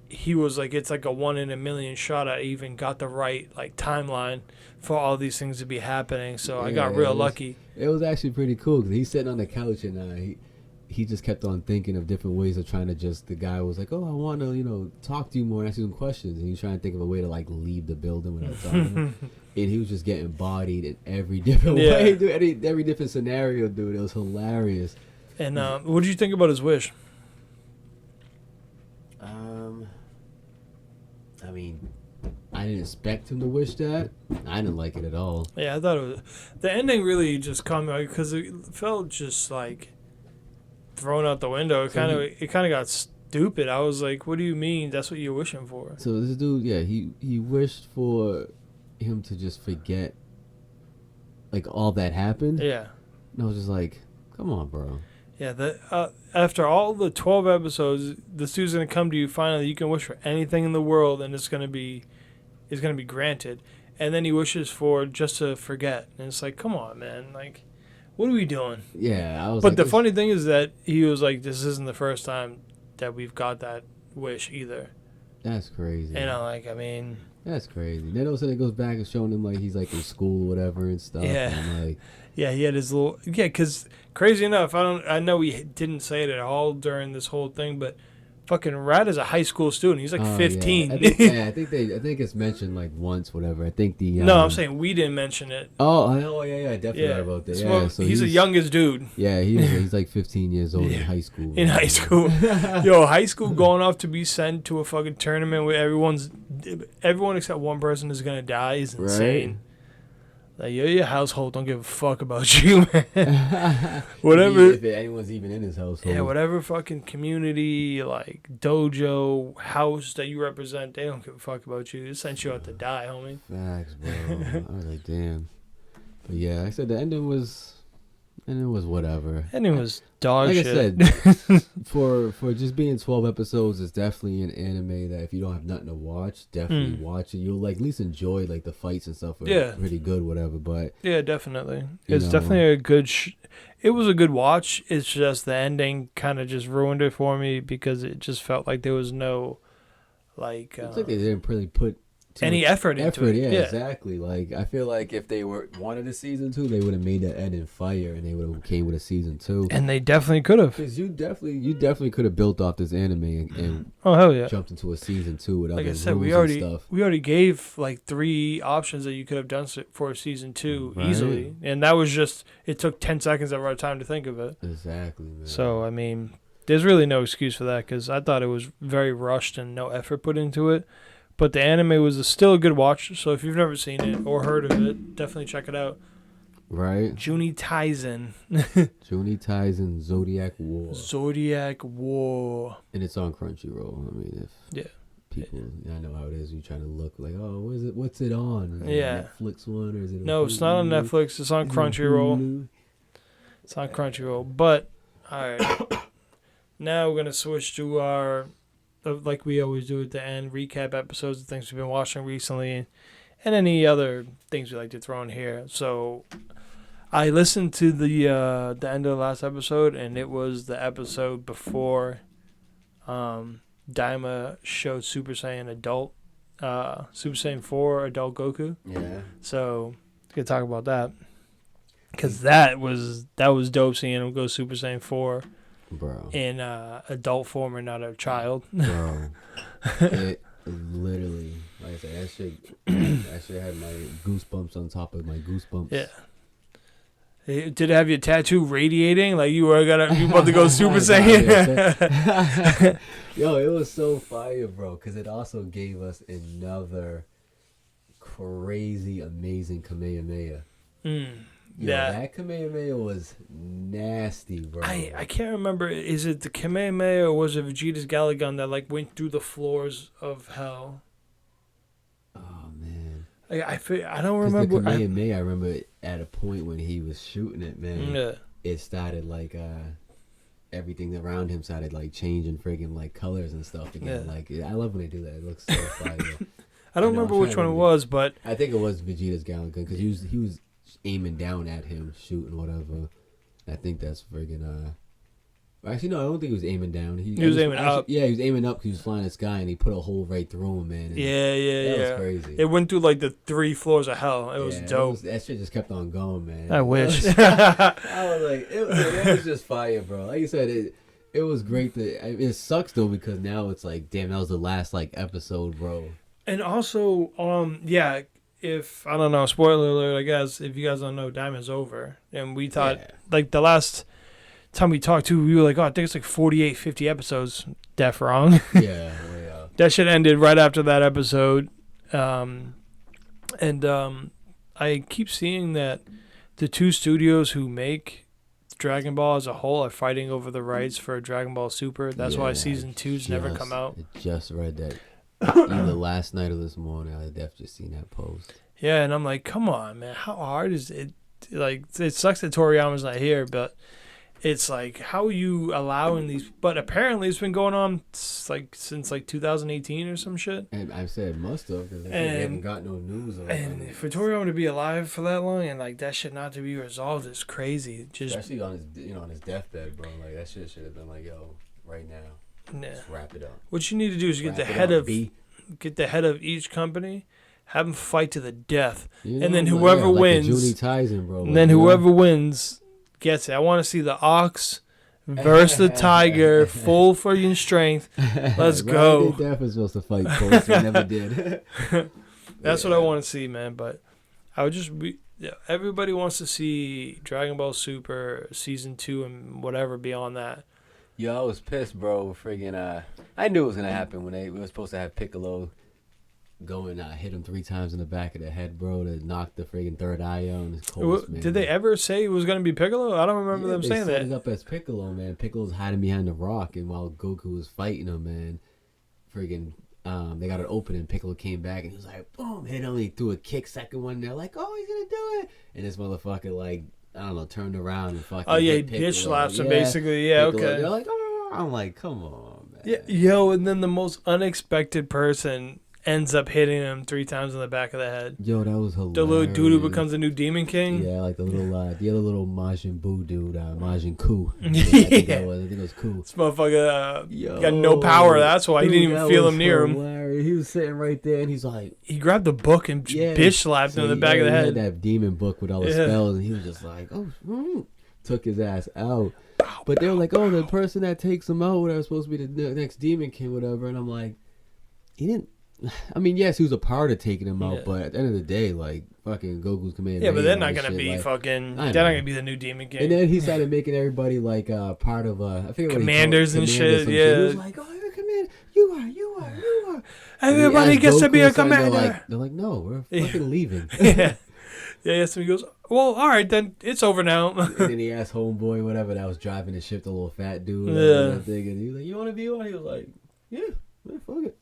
[SPEAKER 5] he was like, it's like a 1 in a million shot. I even got the right like timeline for all these things to be happening. So I got real lucky.
[SPEAKER 6] It was actually pretty cool because he's sitting on the couch and he just kept on thinking of different ways of trying to just. The guy was like, "Oh, I want to talk to you more and ask you some questions," and he's trying to think of a way to like leave the building without talking. And he was just getting bodied in every different way, dude. Every different scenario, dude. It was hilarious.
[SPEAKER 5] And what did you think about his wish?
[SPEAKER 6] I mean, I didn't expect him to wish that. I didn't like it at all.
[SPEAKER 5] Yeah, I thought it was. The ending really just caught me because it felt just like thrown out the window. It kind of got stupid. I was like, "What do you mean? That's what you're wishing for?"
[SPEAKER 6] So this dude, he wished for him to just forget, like all that happened.
[SPEAKER 5] Yeah.
[SPEAKER 6] And I was just like, "Come on, bro."
[SPEAKER 5] Yeah, after all the 12 episodes, this dude's gonna come to you finally. You can wish for anything in the world, and it's gonna be granted. And then he wishes for just to forget, and it's like, come on, man. Like, what are we doing?
[SPEAKER 6] Yeah, I was.
[SPEAKER 5] But the funny thing is that he was like, this isn't the first time that we've got that wish either.
[SPEAKER 6] That's crazy.
[SPEAKER 5] And I'm like, I mean,
[SPEAKER 6] that's crazy. Then all of a sudden it goes back and showing him like he's like in school or whatever and stuff.
[SPEAKER 5] Yeah.
[SPEAKER 6] And like,
[SPEAKER 5] yeah, he had his little because crazy enough, I know he didn't say it at all during this whole thing, but fucking Rat is a high school student. He's like 15.
[SPEAKER 6] Yeah. I think it's mentioned like once, whatever. I think the
[SPEAKER 5] no, I'm saying we didn't mention it.
[SPEAKER 6] Oh yeah, I definitely heard about that. Yeah,
[SPEAKER 5] so he's the youngest dude.
[SPEAKER 6] Yeah, he's like 15 years old in high school.
[SPEAKER 5] In high school, yo, high school going off to be sent to a fucking tournament where everyone except one person is gonna die is insane. Right? Like, your household don't give a fuck about you, man. Whatever.
[SPEAKER 6] If anyone's even in his household.
[SPEAKER 5] Yeah, whatever fucking community, like, dojo, house that you represent, they don't give a fuck about you. They sent you out to die, homie.
[SPEAKER 6] Facts, bro. I was like, damn. But yeah, like I said the ending was whatever.
[SPEAKER 5] Ending was dog
[SPEAKER 6] like
[SPEAKER 5] shit.
[SPEAKER 6] Like I said, for just being 12 episodes, it's definitely an anime that if you don't have nothing to watch, definitely watch it. You'll like at least enjoy like the fights and stuff. Are pretty good, whatever. But
[SPEAKER 5] yeah, definitely, it's definitely a good. It was a good watch. It's just the ending kind of just ruined it for me because it just felt like there was no like.
[SPEAKER 6] It's like they didn't really put
[SPEAKER 5] any effort into it.
[SPEAKER 6] Yeah, exactly. Like I feel like if they wanted a season 2, they would have made that ending fire, and they would have came with a season 2.
[SPEAKER 5] And they definitely could have.
[SPEAKER 6] Because you definitely could have built off this anime and
[SPEAKER 5] oh hell yeah,
[SPEAKER 6] jumped into a season 2 with
[SPEAKER 5] like
[SPEAKER 6] other
[SPEAKER 5] I said, we already gave like 3 options that you could have done for season 2 easily, and that was just it took 10 seconds of our time to think of it.
[SPEAKER 6] Exactly, man.
[SPEAKER 5] So I mean, there's really no excuse for that because I thought it was very rushed and no effort put into it. But the anime was still a good watch, so if you've never seen it or heard of it, definitely check it out.
[SPEAKER 6] Right.
[SPEAKER 5] Juni Taisen.
[SPEAKER 6] Juni Taisen, Zodiac War.
[SPEAKER 5] Zodiac War.
[SPEAKER 6] And it's on Crunchyroll. I mean, if people, I know how it is. You're trying to look like, oh, what is it? What's it on? Is it a Netflix one or is it?
[SPEAKER 5] No, it's not on Netflix. It's on Crunchyroll. It's on Crunchyroll. But all right, now we're gonna switch to our. Like we always do at the end, recap episodes of things we've been watching recently and any other things we like to throw in here. So I listened to the end of the last episode, and it was the episode before Daima showed Super Saiyan Adult, Super Saiyan 4 Adult Goku.
[SPEAKER 6] Yeah.
[SPEAKER 5] So we could talk about that. Because that was dope seeing him go Super Saiyan 4.
[SPEAKER 6] Bro.
[SPEAKER 5] In adult form and not a child.
[SPEAKER 6] Bro. It literally, like I said, that shit had my goosebumps on top of my goosebumps.
[SPEAKER 5] Yeah. Did it have your tattoo radiating? Like you about to go Super Saiyan?
[SPEAKER 6] Yo, it was so fire, bro, because it also gave us another crazy, amazing Kamehameha. Yeah, that Kamehameha was nasty, bro.
[SPEAKER 5] I can't remember. Is it the Kamehameha or was it Vegeta's Galagun that like went through the floors of hell?
[SPEAKER 6] Oh man,
[SPEAKER 5] I don't remember.
[SPEAKER 6] The Kamehameha, I remember at a point when he was shooting it, man.
[SPEAKER 5] Yeah.
[SPEAKER 6] It started like everything around him started like changing friggin' like colors and stuff again. Yeah. Like I love when they do that. It looks so fire.
[SPEAKER 5] I don't remember which one it was, but
[SPEAKER 6] I think it was Vegeta's Galagun because he was aiming down at him, shooting whatever. I think that's friggin' actually, no, I don't think he was aiming down. He
[SPEAKER 5] was aiming up.
[SPEAKER 6] Yeah, he was aiming up because he was flying the sky, and he put a hole right through him, man.
[SPEAKER 5] That
[SPEAKER 6] was crazy.
[SPEAKER 5] It went through like the 3 floors of hell. It was dope.
[SPEAKER 6] That shit just kept on going, man.
[SPEAKER 5] I wish.
[SPEAKER 6] I was like, it was just fire, bro. Like you said, it was great. It sucks though because now it's like, damn, that was the last like episode, bro.
[SPEAKER 5] And also, if I don't know, spoiler alert, I guess if you guys don't know, Diamond's over, and we thought like the last time we talked to, we were like, oh, I think it's like 48, 50 episodes. Deaf wrong.
[SPEAKER 6] Yeah.
[SPEAKER 5] That shit ended right after that episode, and I keep seeing that the 2 studios who make Dragon Ball as a whole are fighting over the rights for Dragon Ball Super. That's why season 2's never come out.
[SPEAKER 6] I just read that. Either last night or this morning, I definitely just seen that post.
[SPEAKER 5] Yeah, and I'm like, come on, man, how hard is it? Like, it sucks that Toriyama's not here, but it's like, how are you allowing these? But apparently it's been going on since 2018 or some shit.
[SPEAKER 6] And I said must have because they haven't got no news on it.
[SPEAKER 5] And for Toriyama to be alive for that long and like that shit not to be resolved is crazy. Just
[SPEAKER 6] especially on his deathbed, bro. Like that shit should have been like, yo, right now, just wrap it up.
[SPEAKER 5] What you need to do is get the head of each company, have them fight to the death, and then whoever wins,
[SPEAKER 6] Juni Taisen, bro.
[SPEAKER 5] And then whoever wins gets it. I want to see the ox versus the tiger, full freaking strength. Let's go.
[SPEAKER 6] They definitely supposed to fight first. They never did.
[SPEAKER 5] That's what I want to see, man. But I would just be. Yeah, everybody wants to see Dragon Ball Super Season 2 and whatever beyond that.
[SPEAKER 6] Yo, I was pissed, bro. Friggin', I knew it was gonna happen when we were supposed to have Piccolo go and hit him 3 times in the back of the head, bro, to knock the friggin' third eye out. His coldest, man.
[SPEAKER 5] Did they ever say it was gonna be Piccolo? I don't remember them saying that.
[SPEAKER 6] They set it up as Piccolo, man. Piccolo's hiding behind the rock, and while Goku was fighting him, man, friggin', they got it open, and Piccolo came back, and he was like, boom, hit him. He threw a kick, second one. They're like, oh, he's gonna do it, and this motherfucker like, I don't know, turned around and fucking.
[SPEAKER 5] Oh yeah, he bitch slaps him basically. Yeah,
[SPEAKER 6] Piccolo,
[SPEAKER 5] okay.
[SPEAKER 6] They're like, oh, I'm like, come on, man.
[SPEAKER 5] Yeah, yo, and then the most unexpected person ends up hitting him 3 times in the back of the head.
[SPEAKER 6] Yo, that was hilarious.
[SPEAKER 5] The little dude who becomes the new Demon King.
[SPEAKER 6] Yeah, like the other little Majin Buu dude, Majin Ku. I
[SPEAKER 5] Yeah.
[SPEAKER 6] think it was Ku.
[SPEAKER 5] This motherfucker got no power. That's why he didn't even feel him near him.
[SPEAKER 6] Hilarious. He was sitting right there, and he's like,
[SPEAKER 5] he grabbed the book and bitch slapped him in the back of the head.
[SPEAKER 6] He had that demon book with all the spells, and he was just like, oh, took his ass out. But they were like, oh, the person that takes him out, whatever, supposed to be the next Demon King, whatever. And I'm like, he didn't. I mean, yes, he was a part of taking him out, but at the end of the day, like, fucking Goku's command.
[SPEAKER 5] Yeah, but they're not gonna be fucking. They're not gonna be the new Demon King.
[SPEAKER 6] And then he started making everybody like part of I think
[SPEAKER 5] commanders and shit. Yeah,
[SPEAKER 6] he was like, "Oh, you're a commander. You are.
[SPEAKER 5] Everybody gets to be a commander."
[SPEAKER 6] They're like, "No, we're fucking leaving."
[SPEAKER 5] Yeah. So he goes, "Well, all right, then it's over now."
[SPEAKER 6] And then he asked homeboy, whatever that was driving the ship, the little fat dude. And he was like, "You want to be on?" He was like, "Yeah, fuck it."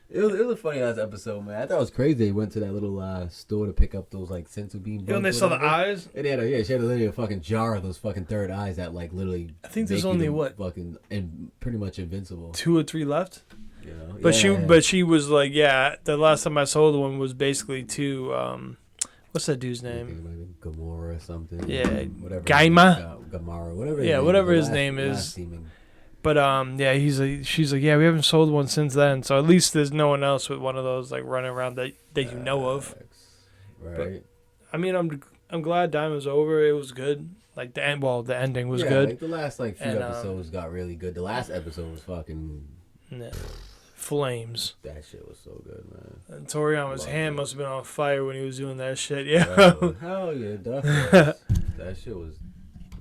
[SPEAKER 6] It was a funny ass episode, man. I thought it was crazy. They went to that little store to pick up those like sensu bean bugs.
[SPEAKER 5] And they saw the eyes.
[SPEAKER 6] And she had literally a fucking jar of those fucking third eyes that like literally.
[SPEAKER 5] I think there's only
[SPEAKER 6] fucking and pretty much invincible.
[SPEAKER 5] 2 or 3 left.
[SPEAKER 6] You know,
[SPEAKER 5] but she was like, yeah. The last time I sold one was basically to what's that dude's name?
[SPEAKER 6] Gamora or something.
[SPEAKER 5] Yeah,
[SPEAKER 6] whatever.
[SPEAKER 5] Gamara,
[SPEAKER 6] whatever.
[SPEAKER 5] Yeah, whatever his name is. But yeah, she's like, yeah, we haven't sold one since then. So at least there's no one else with one of those like running around that you know of.
[SPEAKER 6] Right.
[SPEAKER 5] But, I mean, I'm glad Diamond's over. It was good. Like the ending was good.
[SPEAKER 6] Like the last few episodes got really good. The last episode was fucking
[SPEAKER 5] flames.
[SPEAKER 6] That shit was so good, man.
[SPEAKER 5] And Toriyama's hand must have been on fire when he was doing that shit. Yeah.
[SPEAKER 6] Hell yeah, definitely. That shit was.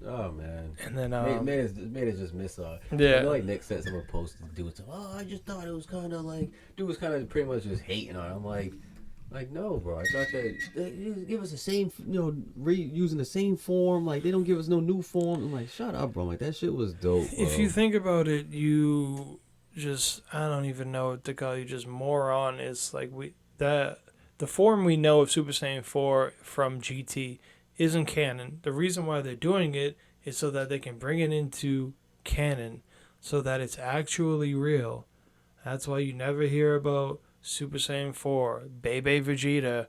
[SPEAKER 6] Oh man!
[SPEAKER 5] And then
[SPEAKER 6] made it just miss.
[SPEAKER 5] Yeah.
[SPEAKER 6] I know, like Nick said, someone posted dude. Oh, I just thought it was kind of like dude was kind of pretty much just hating on it. I'm like no, bro. I thought that they give us the same, reusing the same form. Like they don't give us no new form. I'm like, shut up, bro. I'm like that shit was dope. Bro.
[SPEAKER 5] If you think about it, you just I don't even know what to call you. Just moron. It's like the form we know of Super Saiyan 4 from GT. Isn't canon. The reason why they're doing it is so that they can bring it into canon, so that it's actually real. That's why you never hear about Super Saiyan 4, Bebe Vegeta,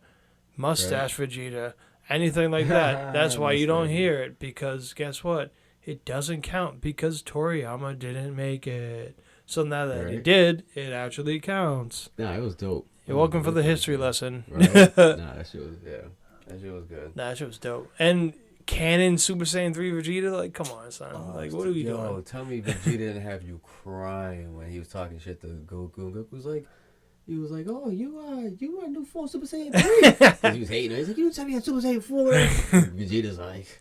[SPEAKER 5] Mustache Vegeta, anything like that. That's why you don't hear it, because guess what? It doesn't count because Toriyama didn't make it. So now that it did, it actually counts.
[SPEAKER 6] Nah, it was dope.
[SPEAKER 5] You're welcome for the history lesson.
[SPEAKER 6] Right? Nah, that shit was That shit was good.
[SPEAKER 5] That shit was dope. And canon Super Saiyan 3 Vegeta, like, come on, son. What are we doing?
[SPEAKER 6] Tell me Vegeta didn't have you crying when he was talking shit to Goku. And Goku was like, oh, you are new form Super Saiyan 3. He was hating. He's like, you didn't tell me you had Super Saiyan 4. Vegeta's like,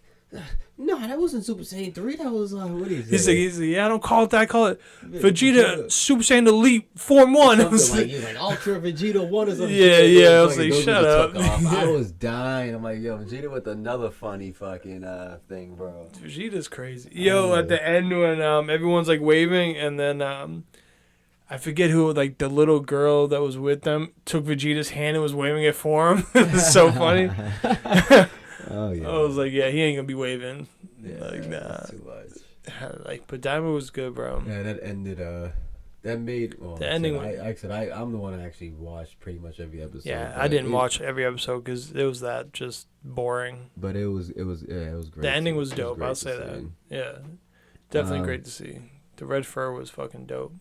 [SPEAKER 6] no, that wasn't Super Saiyan 3. That was, what is it?
[SPEAKER 5] He's like, yeah, I don't call it that. I call it Vegeta Super Saiyan Elite Form 1.
[SPEAKER 6] He's like Ultra Vegeta 1 or something.
[SPEAKER 5] Yeah, I was like, shut up.
[SPEAKER 6] I was dying. I'm like, yo, Vegeta with another funny fucking thing, bro.
[SPEAKER 5] Vegeta's crazy. Yo, at the end when everyone's like waving, and then I forget who, like the little girl that was with them took Vegeta's hand and was waving it for him. It was so funny.
[SPEAKER 6] Oh yeah.
[SPEAKER 5] I was like, yeah, he ain't gonna be waving. like, nah.
[SPEAKER 6] Too much.
[SPEAKER 5] Like, but Diamond was good, bro.
[SPEAKER 6] Yeah, that ended. That made. Well,
[SPEAKER 5] The ending.
[SPEAKER 6] I'm the one that actually watched pretty much every episode.
[SPEAKER 5] Yeah, I didn't watch every episode because it was that just boring.
[SPEAKER 6] But it was great.
[SPEAKER 5] The ending was dope. I'll say that. Yeah, definitely great to see. The red fur was fucking dope.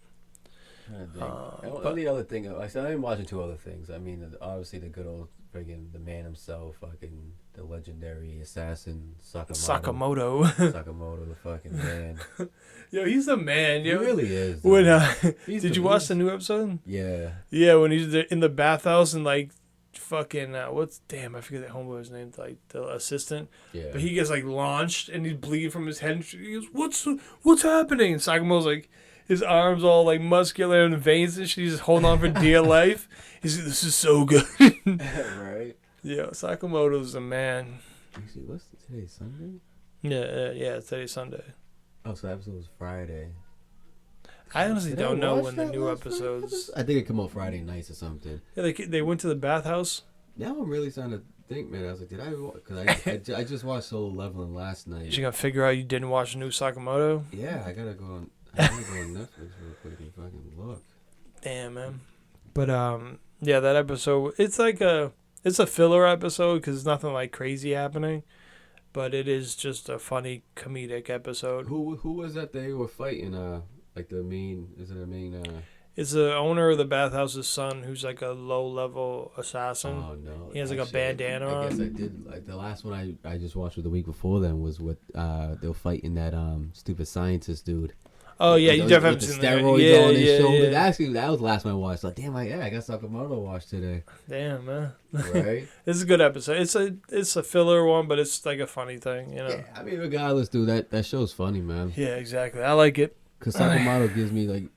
[SPEAKER 6] The other thing, I said I've been watching 2 other things. I mean, obviously the good old friggin' the man himself, fucking the legendary assassin
[SPEAKER 5] Sakamoto.
[SPEAKER 6] Sakamoto, the fucking man.
[SPEAKER 5] Yo, he's the man. Yo.
[SPEAKER 6] He really is.
[SPEAKER 5] When did you watch the new episode?
[SPEAKER 6] Yeah.
[SPEAKER 5] Yeah, when he's in the bathhouse and like fucking I forget that homeboy's name, like the assistant. Yeah. But he gets like launched and he's bleeding from his head. And he goes, "What's happening?" And Sakamoto's like, his arms all like muscular and veins and shit. He's just holding on for dear life. He's like, "This is so good."
[SPEAKER 6] Right.
[SPEAKER 5] Yeah, Sakamoto's a man.
[SPEAKER 6] Actually, what's today? Sunday?
[SPEAKER 5] Yeah, today's Sunday.
[SPEAKER 6] Oh, so the episode was Friday.
[SPEAKER 5] I honestly don't know when the new episodes.
[SPEAKER 6] I think it come out Friday nights or something.
[SPEAKER 5] Yeah, they went to the bathhouse.
[SPEAKER 6] Now I'm really starting to think, man. I was like, did I? Because I just watched Solo Leveling last night.
[SPEAKER 5] You gonna figure out you didn't watch the new Sakamoto?
[SPEAKER 6] Yeah, I gotta go on. I gotta go on Netflix real quick and fucking look.
[SPEAKER 5] Damn, man. But yeah, that episode. It's like it's a filler episode because there's nothing like crazy happening. But it is just a funny comedic episode.
[SPEAKER 6] Who was that they were fighting? Like the main, is it a main?
[SPEAKER 5] It's the owner of the bathhouse's son, who's like a low-level assassin.
[SPEAKER 6] Oh no!
[SPEAKER 5] He has like a bandana on.
[SPEAKER 6] I guess I did. Like the last one I just watched the week before then was with they were fighting that stupid scientist dude.
[SPEAKER 5] Oh yeah, you definitely
[SPEAKER 6] with the
[SPEAKER 5] seen
[SPEAKER 6] steroids on his shoulder.
[SPEAKER 5] Yeah.
[SPEAKER 6] Actually, that was the last one I watched. Like, damn, I got Sakamoto watch today.
[SPEAKER 5] Damn, man.
[SPEAKER 6] Right?
[SPEAKER 5] This is a good episode. It's a filler one, but it's like a funny thing, you know.
[SPEAKER 6] Yeah, I mean, regardless, dude, that show's funny, man.
[SPEAKER 5] Yeah, exactly. I like it.
[SPEAKER 6] Cause Sakamoto gives me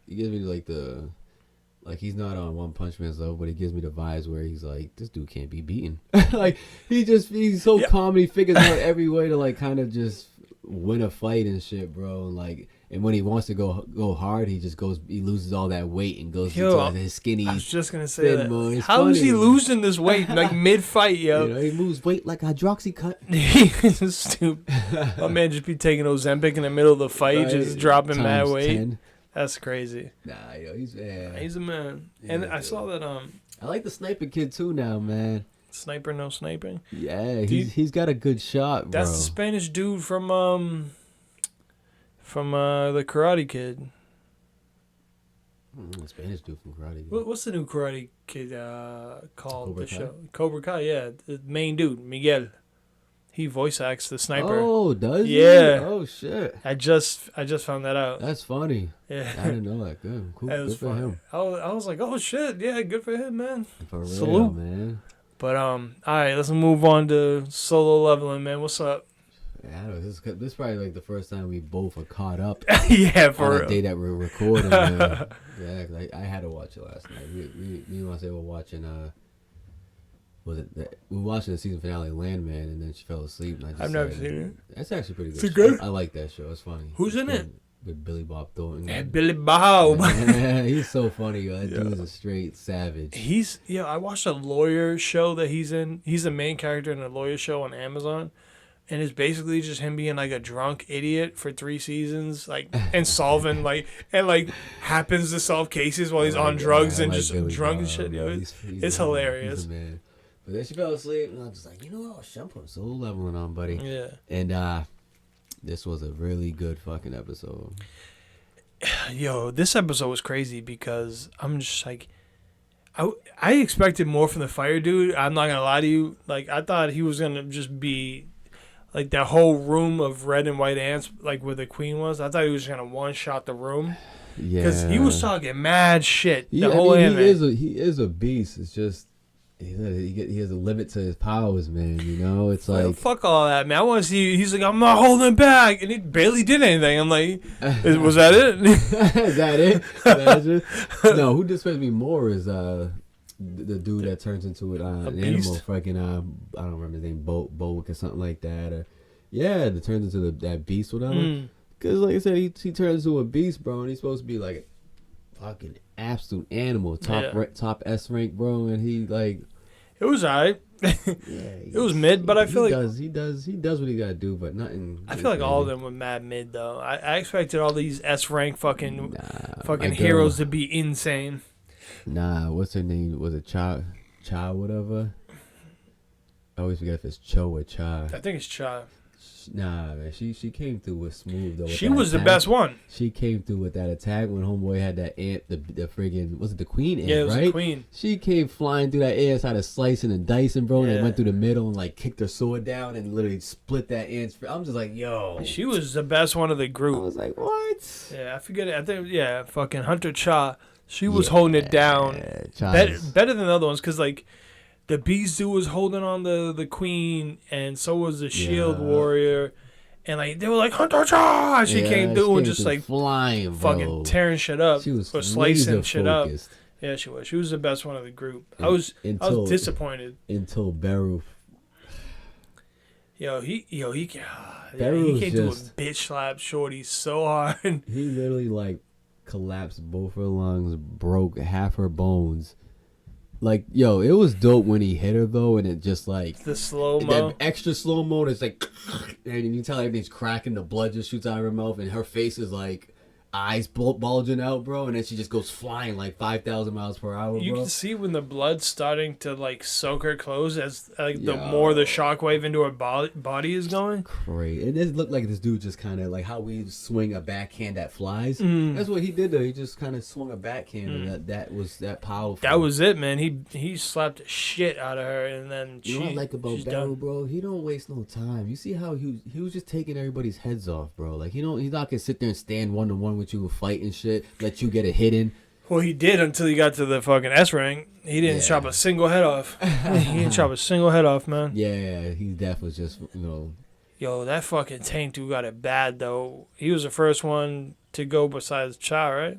[SPEAKER 6] he's not on One Punch Man's level, but he gives me the vibes where he's like, this dude can't be beaten. Like he's so calm. He figures out every way to like kind of just win a fight and shit, bro. And when he wants to go hard, he loses all that weight and goes into his skinny.
[SPEAKER 5] I was just gonna say that.
[SPEAKER 6] Mode.
[SPEAKER 5] How is he losing this weight like mid fight, yo?
[SPEAKER 6] You know, he moves weight like hydroxycut.
[SPEAKER 5] He's stupid. My man just be taking Ozempic in the middle of the fight, right. Just dropping mad weight. 10. That's crazy.
[SPEAKER 6] Nah, yo, he's
[SPEAKER 5] a man. And I saw that
[SPEAKER 6] I like the sniper kid too now, man.
[SPEAKER 5] Sniper, no sniping.
[SPEAKER 6] Yeah, he's got a good shot, bro.
[SPEAKER 5] That's the Spanish dude from the Karate Kid.
[SPEAKER 6] Spanish dude from Karate Kid.
[SPEAKER 5] What's the new Karate Kid called? Cobra Kai? Show? Cobra Kai, yeah. The main dude, Miguel. He voice acts the sniper.
[SPEAKER 6] Oh, does he?
[SPEAKER 5] Yeah.
[SPEAKER 6] Oh shit.
[SPEAKER 5] I just found that out.
[SPEAKER 6] That's funny.
[SPEAKER 5] Yeah.
[SPEAKER 6] I didn't know that. Good. Cool.
[SPEAKER 5] That was
[SPEAKER 6] good for him.
[SPEAKER 5] I was like, oh shit, yeah, good for him, man.
[SPEAKER 6] For real,
[SPEAKER 5] salute,
[SPEAKER 6] man.
[SPEAKER 5] But all right, let's move on to Solo Leveling, man. What's up?
[SPEAKER 6] Yeah, I know, this is probably like the first time we both are caught up.
[SPEAKER 5] Yeah, for real.
[SPEAKER 6] The day that we're recording. Man. Yeah, cause I had to watch it last night. Me and Marcel were watching. We were watching the season finale of Landman, and then she fell asleep. And
[SPEAKER 5] I've never seen it.
[SPEAKER 6] It's actually pretty good.
[SPEAKER 5] Is it good?
[SPEAKER 6] I like that show. It's funny.
[SPEAKER 5] Who's in it?
[SPEAKER 6] With Billy Bob Thornton.
[SPEAKER 5] Yeah, Billy Bob.
[SPEAKER 6] Yeah, he's so funny. Yo. That dude is a straight savage.
[SPEAKER 5] I watched a lawyer show that he's in. He's the main character in a lawyer show on Amazon. And it's basically just him being like a drunk idiot for 3 seasons, like, and solving happens to solve cases while he's on drugs and just Billy drunk Bob, and shit. Yo, it's hilarious.
[SPEAKER 6] He's a man. But then she fell asleep, and I was just like, you know what? I'm putting Solo Leveling on, buddy.
[SPEAKER 5] Yeah.
[SPEAKER 6] And this was a really good fucking episode.
[SPEAKER 5] Yo, this episode was crazy because I'm just like, I expected more from the fire dude. I'm not gonna lie to you. Like, I thought he was gonna just be like that whole room of red and white ants, like where the queen was. I thought he was gonna one shot the room. Yeah. Because he was talking mad shit.
[SPEAKER 6] Yeah, he is a beast. It's just. He has a limit to his powers, man. You know, it's like
[SPEAKER 5] fuck all that, man. I want to see. He's like, I'm not holding back, and he barely did anything. I'm like, was that it?
[SPEAKER 6] Is that it? No, who disgusts me more is the dude that turns into an animal. Fucking I don't remember his name, Bowick or something like that. That turns into that beast, whatever. Because like I said, he turns into a beast, bro, and he's supposed to be like a fucking absolute animal, top S rank, bro, and he like.
[SPEAKER 5] It was alright. It was mid, but I feel like
[SPEAKER 6] he does what he gotta do, but nothing.
[SPEAKER 5] I feel like all of them were mad mid though. I expected all these S rank fucking
[SPEAKER 6] my
[SPEAKER 5] heroes to be insane.
[SPEAKER 6] Nah, what's her name? Was it Cha whatever? I always forget if it's Cho or Cha.
[SPEAKER 5] I think it's Cha.
[SPEAKER 6] Nah, man, she came through with smooth though.
[SPEAKER 5] She was the best one.
[SPEAKER 6] She came through with that attack when homeboy had that ant, the friggin' was it the queen ant?
[SPEAKER 5] Yeah, it was
[SPEAKER 6] right?
[SPEAKER 5] the queen.
[SPEAKER 6] She came flying through that ant, started slicing and dicing, bro, and then went through the middle and like kicked her sword down and literally split that ant. I'm just like, yo.
[SPEAKER 5] She was the best one of the group.
[SPEAKER 6] I was like, what?
[SPEAKER 5] Yeah, I forget it. I think fucking Hunter Cha. She was holding it down better than the other ones because like. The Beast dude was holding on the queen, and so was the Shield Warrior, and like they were like Hunter Cha. She came through and just like
[SPEAKER 6] flying,
[SPEAKER 5] fucking tearing shit up,
[SPEAKER 6] she was
[SPEAKER 5] or slicing shit up.
[SPEAKER 6] Focused.
[SPEAKER 5] Yeah, she was. She was the best one of the group. I was disappointed
[SPEAKER 6] until Beru.
[SPEAKER 5] He
[SPEAKER 6] Beru
[SPEAKER 5] came to a bitch slap Shorty so hard.
[SPEAKER 6] He literally like collapsed both her lungs, broke half her bones. Like, yo, it was dope when he hit her, though, and it just, like...
[SPEAKER 5] The slow-mo.
[SPEAKER 6] That extra slow-mo, it's like... And you tell everything's cracking, the blood just shoots out of her mouth, and her face is, like, eyes bulging out, bro, and then she just goes flying, like, 5,000 miles per hour, bro.
[SPEAKER 5] You can see when the blood's starting to, like, soak her clothes as, like, the more the shockwave into her body is going.
[SPEAKER 6] Great. And it looked like this dude just kind of, like, how we swing a backhand that flies. That's what he did, though. He just kind of swung a backhand, and that was that powerful.
[SPEAKER 5] That was it, man. He slapped the shit out of her, and then
[SPEAKER 6] you know what I like about Beru, bro? He don't waste no time. You see how he was just taking everybody's heads off, bro. Like, he's not gonna sit there and stand one-to-one with you, fight and shit, let you get a hit in.
[SPEAKER 5] Well, he did until he got to the fucking S rank. He didn't chop a single head off. He didn't chop a single head off, man.
[SPEAKER 6] Yeah, his death was just,
[SPEAKER 5] Yo, that fucking tank dude got it bad, though. He was the first one to go besides Cha, right?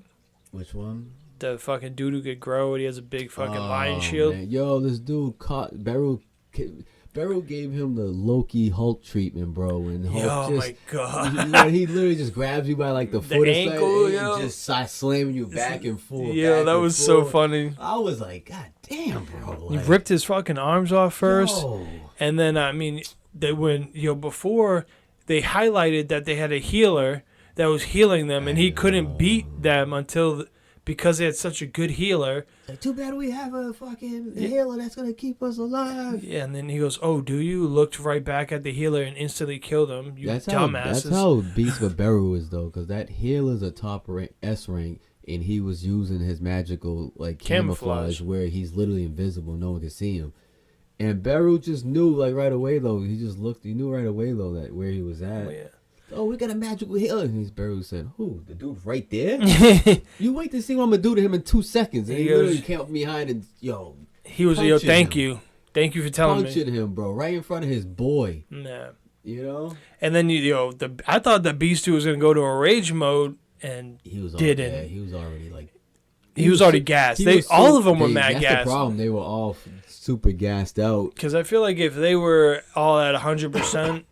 [SPEAKER 6] Which one?
[SPEAKER 5] The fucking dude who could grow and he has a big fucking lion shield.
[SPEAKER 6] Man. Yo, this dude caught Beru gave him the Loki Hulk treatment, bro. And Hulk
[SPEAKER 5] my God.
[SPEAKER 6] He literally just grabs you by like the foot
[SPEAKER 5] ankle,
[SPEAKER 6] and just starts slamming you back and forth.
[SPEAKER 5] Yeah, that was so funny.
[SPEAKER 6] I was like, God damn, bro.
[SPEAKER 5] He ripped his fucking arms off first. And then, I mean, before they highlighted that they had a healer that was healing them and he couldn't beat them because they had such a good healer.
[SPEAKER 6] Like, too bad we have a fucking healer that's going to keep us alive.
[SPEAKER 5] Yeah, and then he goes, oh, do you? Looked right back at the healer and instantly killed him. You dumbasses.
[SPEAKER 6] That's how Beast of Beru is, though, because that healer's a top S rank, and he was using his magical like camouflage where he's literally invisible. No one can see him. And Beru just knew, like, right away, though. He knew right away, though, that where he was at.
[SPEAKER 5] Oh, yeah.
[SPEAKER 6] Oh, we got a magical healer. And Beru said, who? The dude right there? You wait to see what I'm going to do to him in 2 seconds. And he literally came up behind and,
[SPEAKER 5] he was, thank you. Thank you for telling me.
[SPEAKER 6] Punching him, bro, right in front of his boy.
[SPEAKER 5] Yeah.
[SPEAKER 6] You know?
[SPEAKER 5] And then, I thought the Beast 2 was going to go to a rage mode, and didn't.
[SPEAKER 6] Yeah, he was already, like...
[SPEAKER 5] He was already gassed. All of them were mad gassed.
[SPEAKER 6] That's the problem. They were all super gassed out.
[SPEAKER 5] Because I feel like if they were all at 100%...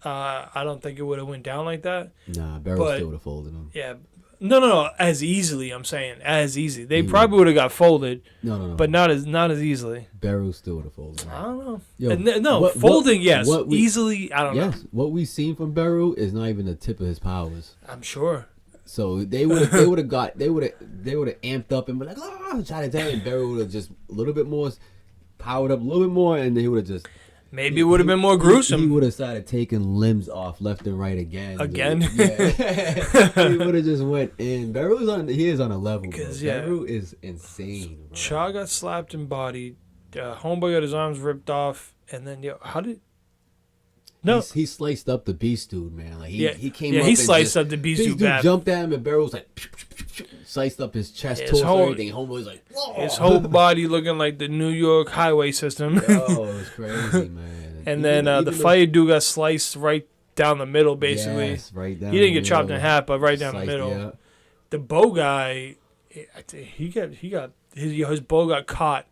[SPEAKER 5] I don't think it would have went down like that.
[SPEAKER 6] Nah, Beru still would have folded him.
[SPEAKER 5] Yeah. No. As easily, I'm saying. As easy. They probably would have got folded. No. But not as easily.
[SPEAKER 6] Beru still would have folded him.
[SPEAKER 5] I don't know. Folding, yes. Easily, I don't know.
[SPEAKER 6] Yes. What we've seen from Beru is not even the tip of his powers.
[SPEAKER 5] I'm sure.
[SPEAKER 6] So they would have amped up and been like, try to tell him. Beru would have just a little bit more powered up a little bit more, and they would have just...
[SPEAKER 5] Maybe it would have been more gruesome.
[SPEAKER 6] He would have started taking limbs off left and right again.
[SPEAKER 5] Yeah.
[SPEAKER 6] He would have just went in. He is on a level. Beru is insane. Bro.
[SPEAKER 5] Cha got slapped and bodied. Homeboy got his arms ripped off, and then how did? No,
[SPEAKER 6] he sliced up the Beast dude, man. Like he came.
[SPEAKER 5] Yeah,
[SPEAKER 6] up
[SPEAKER 5] he sliced up the Beast dude.
[SPEAKER 6] Dude jumped at him, and Beru was like, sliced up his chest, torso, everything. Homeboy's like, whoa.
[SPEAKER 5] His whole body looking like the New York highway system.
[SPEAKER 6] Oh, it was crazy, man.
[SPEAKER 5] And then the fire dude got sliced right down the middle, basically.
[SPEAKER 6] Yes, right down.
[SPEAKER 5] He didn't get chopped in half, but right down the middle. Yeah. The bow guy, his bow got caught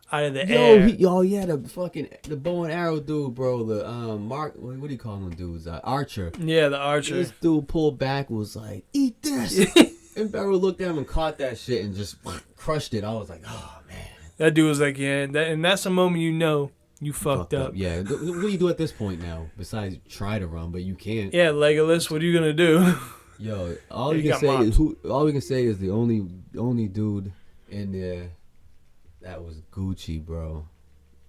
[SPEAKER 5] out of the air.
[SPEAKER 6] The bow and arrow dude, bro. The Mark, what do you call them dudes? Archer.
[SPEAKER 5] Yeah, the archer.
[SPEAKER 6] This dude pulled back, was like, eat this. And Beru looked at him and caught that shit and just crushed it. I was like, oh man.
[SPEAKER 5] That dude was like, yeah, and that's a moment You fucked up.
[SPEAKER 6] Yeah. What do you do at this point now? Besides try to run, but you can't.
[SPEAKER 5] Yeah, Legolas, what are you gonna do?
[SPEAKER 6] Yo, all
[SPEAKER 5] You
[SPEAKER 6] we can
[SPEAKER 5] got
[SPEAKER 6] say
[SPEAKER 5] mobbed.
[SPEAKER 6] is all we can say is the only dude in there that was Gucci, bro.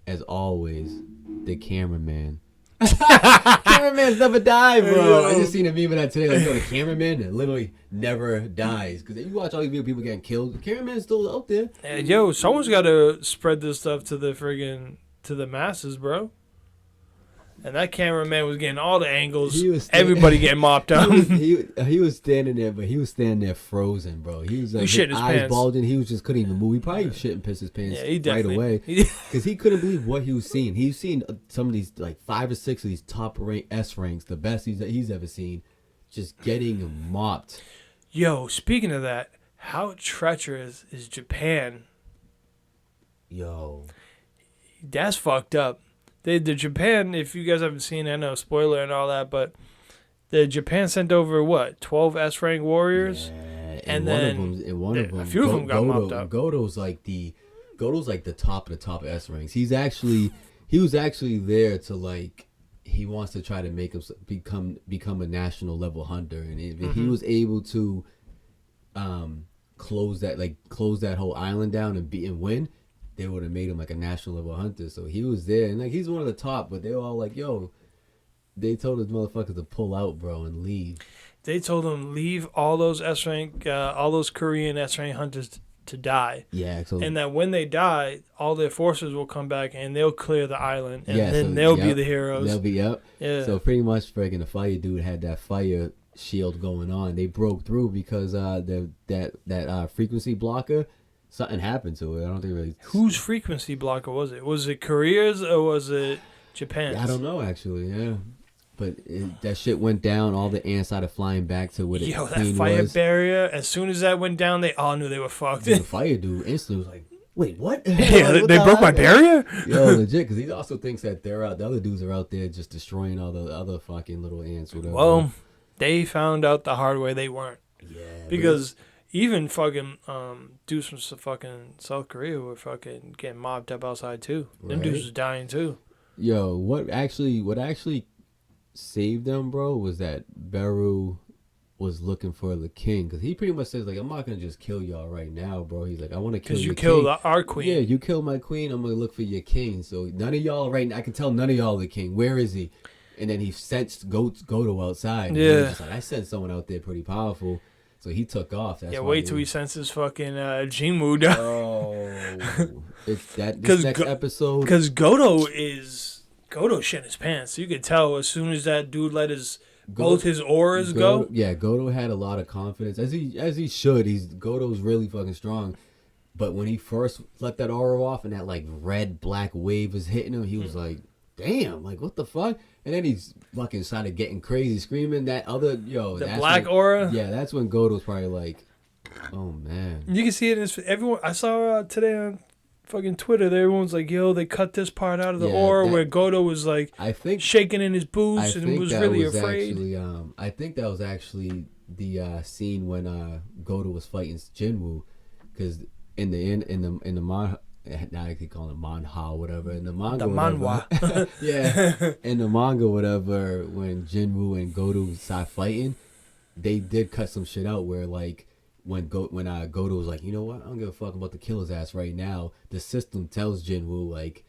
[SPEAKER 6] As always, the cameraman. Cameraman's never died, bro. I just seen a meme of that today. Like, yo, the cameraman literally never dies. Because you watch all these people getting killed, the cameraman's still out there.
[SPEAKER 5] Yo, someone's got to spread this stuff to the masses, bro. And that cameraman was getting all the angles. Everybody getting mopped up.
[SPEAKER 6] He was standing there, but he was standing there frozen, bro. He was like, his
[SPEAKER 5] shit his
[SPEAKER 6] eyes
[SPEAKER 5] pants.
[SPEAKER 6] bulging. He was just couldn't even move. He probably shit and pissed his pants right away
[SPEAKER 5] He-
[SPEAKER 6] because he couldn't believe what he was seeing. He's seen some of these like 5 or 6 of these top rank S ranks, the best he's ever seen, just getting mopped.
[SPEAKER 5] Yo, speaking of that, how treacherous is Japan?
[SPEAKER 6] Yo,
[SPEAKER 5] That's fucked up. The Japan, if you guys haven't seen, I know spoiler and all that, but the Japan sent over what 12 S rank warriors,
[SPEAKER 6] yeah,
[SPEAKER 5] and
[SPEAKER 6] one of them,
[SPEAKER 5] a few of them got mopped up.
[SPEAKER 6] Goto's like the top of the top of S ranks. He was actually there to like he wants to try to make him become a national level hunter, and if he was able to close that whole island down and win, they would have made him like a national level hunter. So he was there, and like he's one of the top, but they were all like, yo, they told his motherfuckers to pull out, bro, and leave.
[SPEAKER 5] They told him leave all those S rank, all those Korean S rank hunters to die.
[SPEAKER 6] Yeah, so,
[SPEAKER 5] And that when they die, all their forces will come back and they'll clear the island, and then they'll be the heroes.
[SPEAKER 6] They'll be up.
[SPEAKER 5] Yeah.
[SPEAKER 6] So pretty much, freaking the fire dude had that fire shield going on. They broke through because that frequency blocker. Something happened to it. I don't think really.
[SPEAKER 5] Whose frequency blocker was it? Was it Korea's or was it Japan's?
[SPEAKER 6] I don't know actually. Yeah, but that shit went down. All the ants started flying back to what it
[SPEAKER 5] Yo, that fire barrier. As soon as that went down, they all knew they were fucked.
[SPEAKER 6] The fire dude instantly was like, "Wait, what?"
[SPEAKER 5] Yeah,
[SPEAKER 6] Like, what
[SPEAKER 5] they
[SPEAKER 6] the
[SPEAKER 5] broke my
[SPEAKER 6] hell?
[SPEAKER 5] barrier.
[SPEAKER 6] Yo, legit, because he also thinks that the other dudes are out there just destroying all the other fucking little ants. Whatever.
[SPEAKER 5] Well, they found out the hard way they weren't.
[SPEAKER 6] Yeah,
[SPEAKER 5] Because even fucking dudes from fucking South Korea were fucking getting mobbed up outside too. Them dudes was dying too.
[SPEAKER 6] Yo, what actually saved them, bro, was that Beru was looking for the king, because he pretty much says like, I'm not gonna just kill y'all right now, bro. He's like, I want to kill your king.
[SPEAKER 5] Because you killed our queen.
[SPEAKER 6] Yeah, you killed my queen. I'm gonna look for your king. So none of y'all right now. I can tell none of y'all are the king. Where is he? And then he sensed Goto outside.
[SPEAKER 5] Yeah.
[SPEAKER 6] And just like, I sent someone out there pretty powerful. So he took off. That's
[SPEAKER 5] Wait till he senses fucking Jinwoo down.
[SPEAKER 6] Oh, it's this next episode.
[SPEAKER 5] Because Goto shit his pants. You could tell as soon as that dude let both his auras go.
[SPEAKER 6] Yeah, Goto had a lot of confidence, as he should. Goto's really fucking strong. But when he first let that aura off and that like red black wave was hitting him, he was like, "Damn, like what the fuck?" And then he's fucking started getting crazy, screaming that
[SPEAKER 5] Black aura.
[SPEAKER 6] Yeah, that's when Goto's probably like, "Oh man."
[SPEAKER 5] You can see it in his everyone. I saw today on fucking Twitter. Everyone's like, "Yo, they cut this part out of the aura where Goto was like,
[SPEAKER 6] I think
[SPEAKER 5] shaking in his boots and was really afraid."
[SPEAKER 6] Actually, I think that was actually the scene when Goto was fighting Jinwoo, because in the manhwa, now I could call it manhwa, whatever. In the manga, yeah, in the manga, whatever. When Jinwoo and Goto started fighting, they did cut some shit out where like when Goto was like, you know what, I don't give a fuck about to kill his ass right now. The system tells Jinwoo like,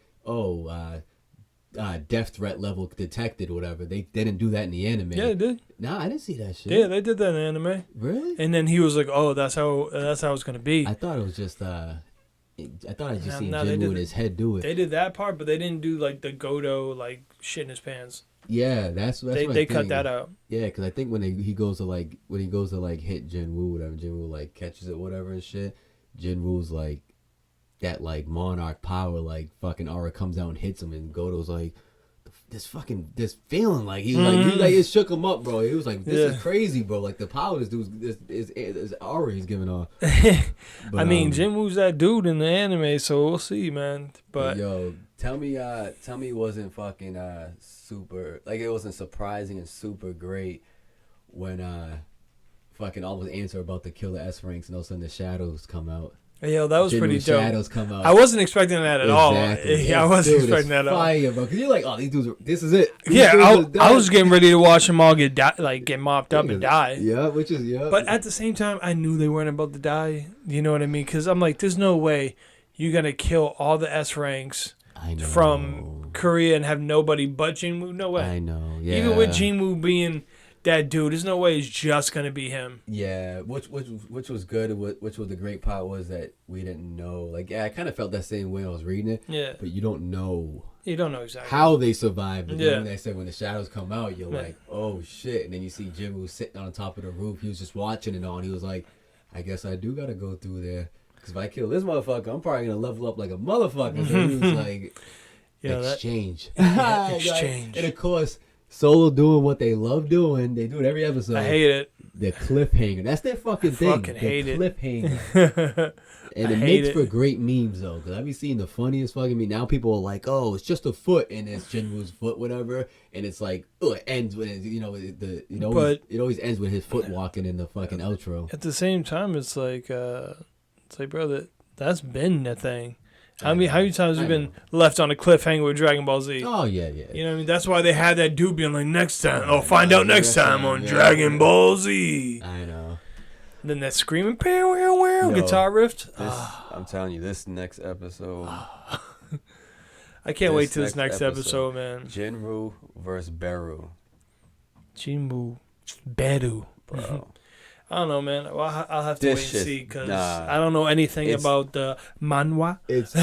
[SPEAKER 6] death threat level detected, or whatever. They didn't do that in the anime.
[SPEAKER 5] Yeah, they did.
[SPEAKER 6] Nah, I didn't see that shit.
[SPEAKER 5] Yeah, they did that in the anime.
[SPEAKER 6] Really?
[SPEAKER 5] And then he was like, "Oh, that's how it's gonna be."
[SPEAKER 6] I thought it was just I thought I just seen
[SPEAKER 5] no,
[SPEAKER 6] Jinwoo in his head do it.
[SPEAKER 5] They did that part, but they didn't do like the Goto like shit in his pants.
[SPEAKER 6] Yeah, that's what
[SPEAKER 5] they cut that out.
[SPEAKER 6] Yeah, because I think when he goes to hit Jinwoo, whatever, Jinwoo like catches it, whatever and shit. Jinwoo's like that like monarch power, like fucking aura comes out and hits him, and Goto's like this feeling like he's like it shook him up, bro. He was like, this is crazy, bro. Like the power this dude's this aura he's giving off. But,
[SPEAKER 5] I mean, Jinwoo's that dude in the anime, so we'll see, man. But
[SPEAKER 6] yo, tell me it wasn't fucking super, like it wasn't surprising and super great when fucking all those ants are about to kill the S ranks and all of a sudden the shadows come out.
[SPEAKER 5] Yo, that was pretty dope.
[SPEAKER 6] Shadows come out.
[SPEAKER 5] I wasn't expecting that at all.
[SPEAKER 6] Exactly.
[SPEAKER 5] Yeah, I wasn't expecting that at all.
[SPEAKER 6] Fire, bro. Because you're like, oh, these dudes, this is it.
[SPEAKER 5] I was getting ready to watch them all get mopped up and die.
[SPEAKER 6] Yeah,
[SPEAKER 5] But at the same time, I knew they weren't about to die. You know what I mean? Because I'm like, there's no way you're gonna kill all the S ranks from Korea and have nobody but Jinwoo. No way.
[SPEAKER 6] I know. Yeah.
[SPEAKER 5] Even with Jinwoo being that dude, there's no way it's just gonna be him.
[SPEAKER 6] Yeah, which was good. Which was the great part was that we didn't know. Like, yeah, I kind of felt that same way when I was reading it.
[SPEAKER 5] Yeah.
[SPEAKER 6] But you don't know.
[SPEAKER 5] You don't know exactly
[SPEAKER 6] how they survived. And
[SPEAKER 5] yeah.
[SPEAKER 6] Then when they said when the shadows come out, you're like, oh shit. And then you see Jinwoo sitting on top of the roof. He was just watching it all, and he was like, I guess I do gotta go through there. Because if I kill this motherfucker, I'm probably gonna level up like a motherfucker. So he was like, exchange.
[SPEAKER 5] Exchange.
[SPEAKER 6] And of course, Solo doing what they love doing. They do it every episode.
[SPEAKER 5] I hate it.
[SPEAKER 6] The cliffhanger. That's their fucking thing.
[SPEAKER 5] Fucking hate it.
[SPEAKER 6] Cliffhanger. And it makes for great memes though, because I be seeing the funniest fucking meme. Now people are like, "Oh, it's just a foot," and it's Jinwoo's foot, whatever. And it's like, it ends with it always ends with his foot walking in the fucking outro.
[SPEAKER 5] At the same time, it's like, bro, that's been the thing. How many times have we been left on a cliffhanger with Dragon Ball Z?
[SPEAKER 6] Oh, yeah.
[SPEAKER 5] You know what I mean? That's why they had that dude being like, next time. Oh, find out next time on Dragon Ball Z.
[SPEAKER 6] I know.
[SPEAKER 5] And then that screaming, guitar riff.
[SPEAKER 7] I'm telling you, this next episode.
[SPEAKER 5] I can't wait till this next episode, man.
[SPEAKER 7] Jinwoo versus Beru.
[SPEAKER 5] Jinwoo, Beru.
[SPEAKER 7] Bro.
[SPEAKER 5] I don't know, man. Well, I'll have to wait and see because I don't know anything about the manhwa.
[SPEAKER 6] It's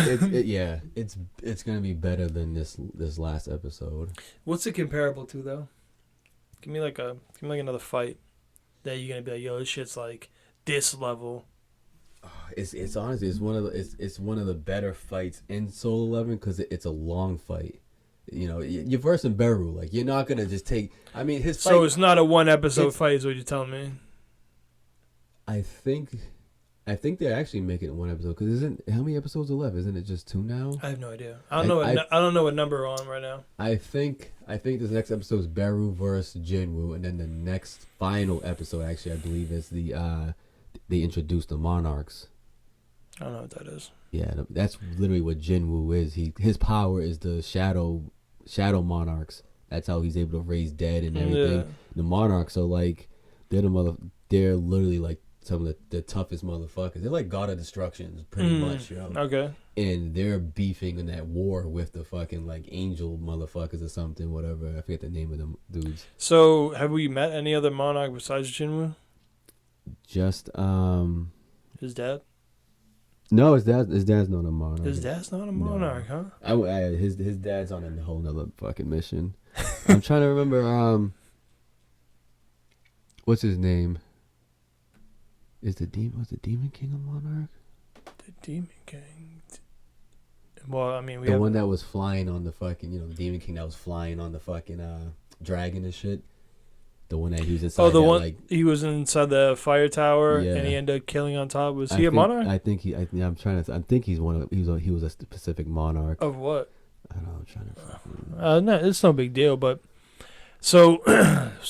[SPEAKER 6] gonna be better than this last episode.
[SPEAKER 5] What's it comparable to though? Give me like another fight that you're gonna be like, yo, this shit's like this level.
[SPEAKER 6] It's honestly it's one of the better fights in Soul 11 because it's a long fight. You know, you're versing Beru. Like you're not gonna just take. I mean, his fight.
[SPEAKER 5] So it's not a one episode fight, is what you're telling me.
[SPEAKER 6] I think they're actually making it one episode because how many episodes are left? Isn't it just 2 now?
[SPEAKER 5] I have no idea. I don't know what number we're on right now.
[SPEAKER 6] I think this next episode is Beru versus Jinwoo, and then the next final episode, actually, I believe is they introduce the Monarchs.
[SPEAKER 5] I don't know what that is.
[SPEAKER 6] Yeah, that's literally what Jinwoo is. His power is the shadow Monarchs. That's how he's able to raise dead and everything. Yeah. The Monarchs are like they're literally like some of the toughest motherfuckers. They're like God of Destruction, pretty much, you know.
[SPEAKER 5] Okay.
[SPEAKER 6] And they're beefing in that war with the fucking like angel motherfuckers or something, whatever. I forget the name of them dudes.
[SPEAKER 5] So, have we met any other Monarch besides Jinwoo?
[SPEAKER 6] Just
[SPEAKER 5] his dad.
[SPEAKER 6] No, his dad's not a Monarch.
[SPEAKER 5] His dad's not a Monarch,
[SPEAKER 6] no.
[SPEAKER 5] Huh?
[SPEAKER 6] His dad's on a whole nother fucking mission. I'm trying to remember. What's his name? Was the Demon King a Monarch?
[SPEAKER 5] The Demon King. Well, I mean,
[SPEAKER 6] one that was flying on the fucking, the Demon King that was flying on the fucking dragon and shit. The one that he was inside.
[SPEAKER 5] Oh, the one he was inside the fire tower, and he ended up killing on top. Was he a Monarch?
[SPEAKER 6] I think he. I think he's one of. He was a specific Monarch.
[SPEAKER 5] Of what?
[SPEAKER 6] I don't know. I'm trying to.
[SPEAKER 5] No, it's no big deal, but. So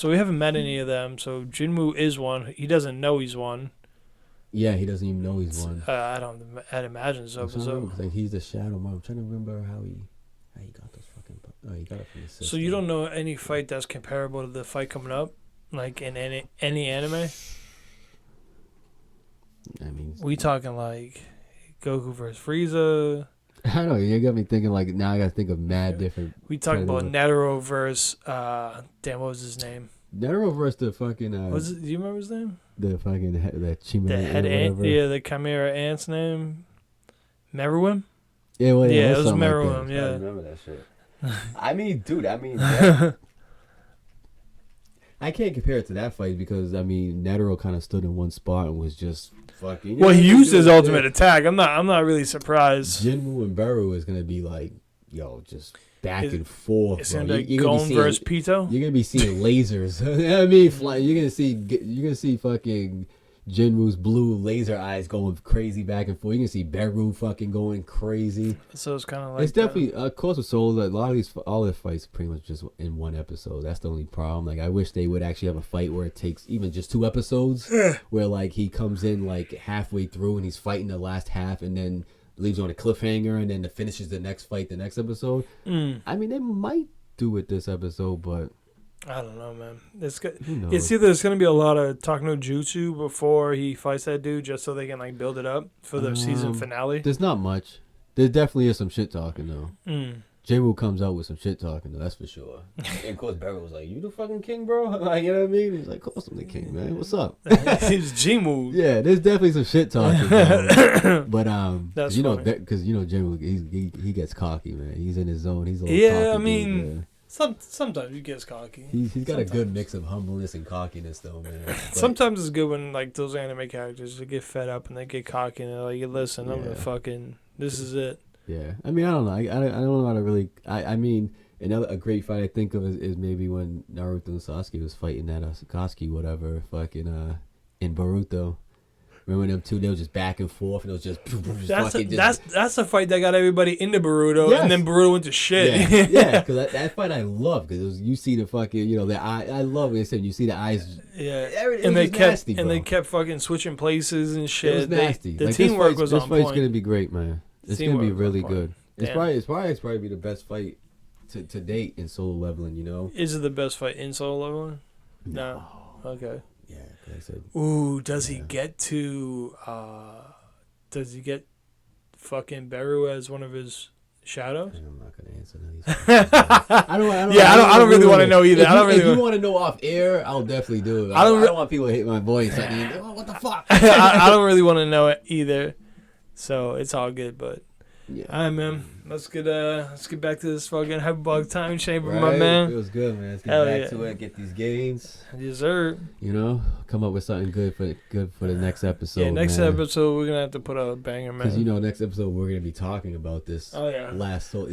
[SPEAKER 5] we haven't met any of them. So Jinwoo is one. He doesn't know he's one.
[SPEAKER 6] Yeah, he doesn't even know he's one.
[SPEAKER 5] I'd imagine so.
[SPEAKER 6] Like he's the Shadow Man. I'm trying to remember how he got those fucking. Oh, he got it from his sister.
[SPEAKER 5] So you don't know any fight that's comparable to the fight coming up, like in any anime?
[SPEAKER 6] I mean,
[SPEAKER 5] we talking like Goku versus Frieza.
[SPEAKER 6] I don't know. You got me thinking like now. I got to think of mad different.
[SPEAKER 5] We talking about Netero versus what was his name?
[SPEAKER 6] Netero versus the fucking.
[SPEAKER 5] Do you remember his name?
[SPEAKER 6] The fucking the Chimera.
[SPEAKER 5] The head ant. Yeah, the Chimera ant's name. Meruem?
[SPEAKER 6] Yeah, well,
[SPEAKER 5] yeah, it was Meruem.
[SPEAKER 7] Like
[SPEAKER 5] yeah,
[SPEAKER 7] I remember that shit. I mean, dude.
[SPEAKER 6] I can't compare it to that fight because Netero kind of stood in one spot and was just fucking.
[SPEAKER 5] Well, he used his ultimate attack. I'm not really surprised.
[SPEAKER 6] Jinwoo and Beru is gonna be like, just back and forth.
[SPEAKER 5] It's gonna be Gon versus Pito.
[SPEAKER 6] You're gonna be seeing lasers. You're gonna see fucking. Jinwoo's blue laser eyes going crazy back and forth. You can see Beru fucking going crazy.
[SPEAKER 5] So it's kind of like
[SPEAKER 6] it's definitely, of course, with Soul, a lot of these, all their fights pretty much just in one episode. That's the only problem. Like, I wish they would actually have a fight where it takes even just 2 episodes, where like he comes in like halfway through and he's fighting the last half, and then leaves on a cliffhanger, and then finishes the next fight the next episode. I mean, they might do it this episode, but
[SPEAKER 5] I don't know, man. It's either there's gonna be a lot of talk no jutsu before he fights that dude, just so they can like build it up for the season finale.
[SPEAKER 6] There's not much. There definitely is some shit talking though. Jinwoo comes out with some shit talking though, that's for sure. And of course Barry was like, "You the fucking king, bro?" Like, you know what I mean? He's like, "Of course I'm the king, man. What's up?"
[SPEAKER 5] He's Jinwoo.
[SPEAKER 6] Yeah, there's definitely some shit talking. But
[SPEAKER 5] that's
[SPEAKER 6] you know,
[SPEAKER 5] funny.
[SPEAKER 6] because you know Jinwoo, he gets cocky, man. He's in his zone. He's a little cocky,
[SPEAKER 5] I mean.
[SPEAKER 6] dude,
[SPEAKER 5] Sometimes he gets cocky.
[SPEAKER 6] he's got a good mix of humbleness and cockiness, though, man. But
[SPEAKER 5] Sometimes it's good when like those anime characters they get fed up and they get cocky and they're like, "Listen, I'm gonna fucking this is it."
[SPEAKER 6] yeah, I mean, I don't know. I don't know how to really. I mean, a great fight I think of is maybe when Naruto and Sasuke was fighting that Sasuke whatever fucking in Boruto. Remember them two? They were just back and forth, and it was just.
[SPEAKER 5] That's the fight that got everybody into Boruto, and then Boruto went to shit.
[SPEAKER 6] Yeah, because that fight I love because you see the fucking the eye. I love it. You see the eyes.
[SPEAKER 5] Yeah,
[SPEAKER 6] and they kept
[SPEAKER 5] nasty, and they kept fucking switching places and shit.
[SPEAKER 6] It was nasty.
[SPEAKER 5] The teamwork was on point.
[SPEAKER 6] This fight's gonna be great, man. It's gonna be really good. It's probably be the best fight to date in solo leveling. You know,
[SPEAKER 5] is it the best fight in solo leveling? No. Okay.
[SPEAKER 6] Yeah, I said.
[SPEAKER 5] Ooh, does he get to? Does he get fucking Beru as one of his shadows?
[SPEAKER 6] I'm not gonna answer these. I don't
[SPEAKER 5] really want to know either.
[SPEAKER 6] If you want to know off air, I'll definitely do it. I don't want people to hate my voice. Like, oh, what the fuck?
[SPEAKER 5] I don't really want to know it either, so it's all good. But
[SPEAKER 6] yeah,
[SPEAKER 5] all right, man. Let's get back to this fucking hyperbolic time chamber, my man.
[SPEAKER 6] It was good, man. Let's get back to it. Get these gains.
[SPEAKER 5] Yes, sir.
[SPEAKER 6] Come up with something good for the next episode. Yeah,
[SPEAKER 5] next episode we're gonna have to put out a banger, man.
[SPEAKER 6] Because next episode we're gonna be talking about this.
[SPEAKER 5] Oh yeah.
[SPEAKER 6] Last solo.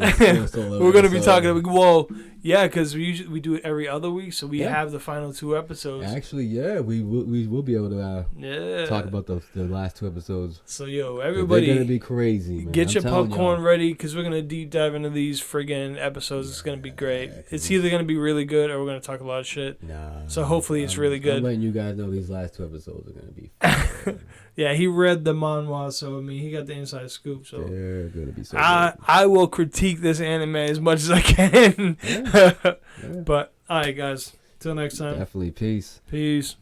[SPEAKER 5] We're gonna be talking. Well, yeah, because we do it every other week, so we have the final 2 episodes.
[SPEAKER 6] Actually, yeah, we will be able to talk about the last 2 episodes.
[SPEAKER 5] So everybody,
[SPEAKER 6] they're gonna be crazy. Man.
[SPEAKER 5] Get your popcorn ready because we're gonna deep dive into these friggin' episodes. It's gonna be great. It's either gonna be really good or we're gonna talk a lot of shit. So hopefully it's really good.
[SPEAKER 6] I'm letting you guys know these last 2 episodes are gonna be.
[SPEAKER 5] Yeah, he read the manhwa, so I mean he got the inside scoop. So
[SPEAKER 6] they're gonna be so.
[SPEAKER 5] I will critique this anime as much as I can. But all right, guys. Till next time.
[SPEAKER 6] Definitely peace.
[SPEAKER 5] Peace.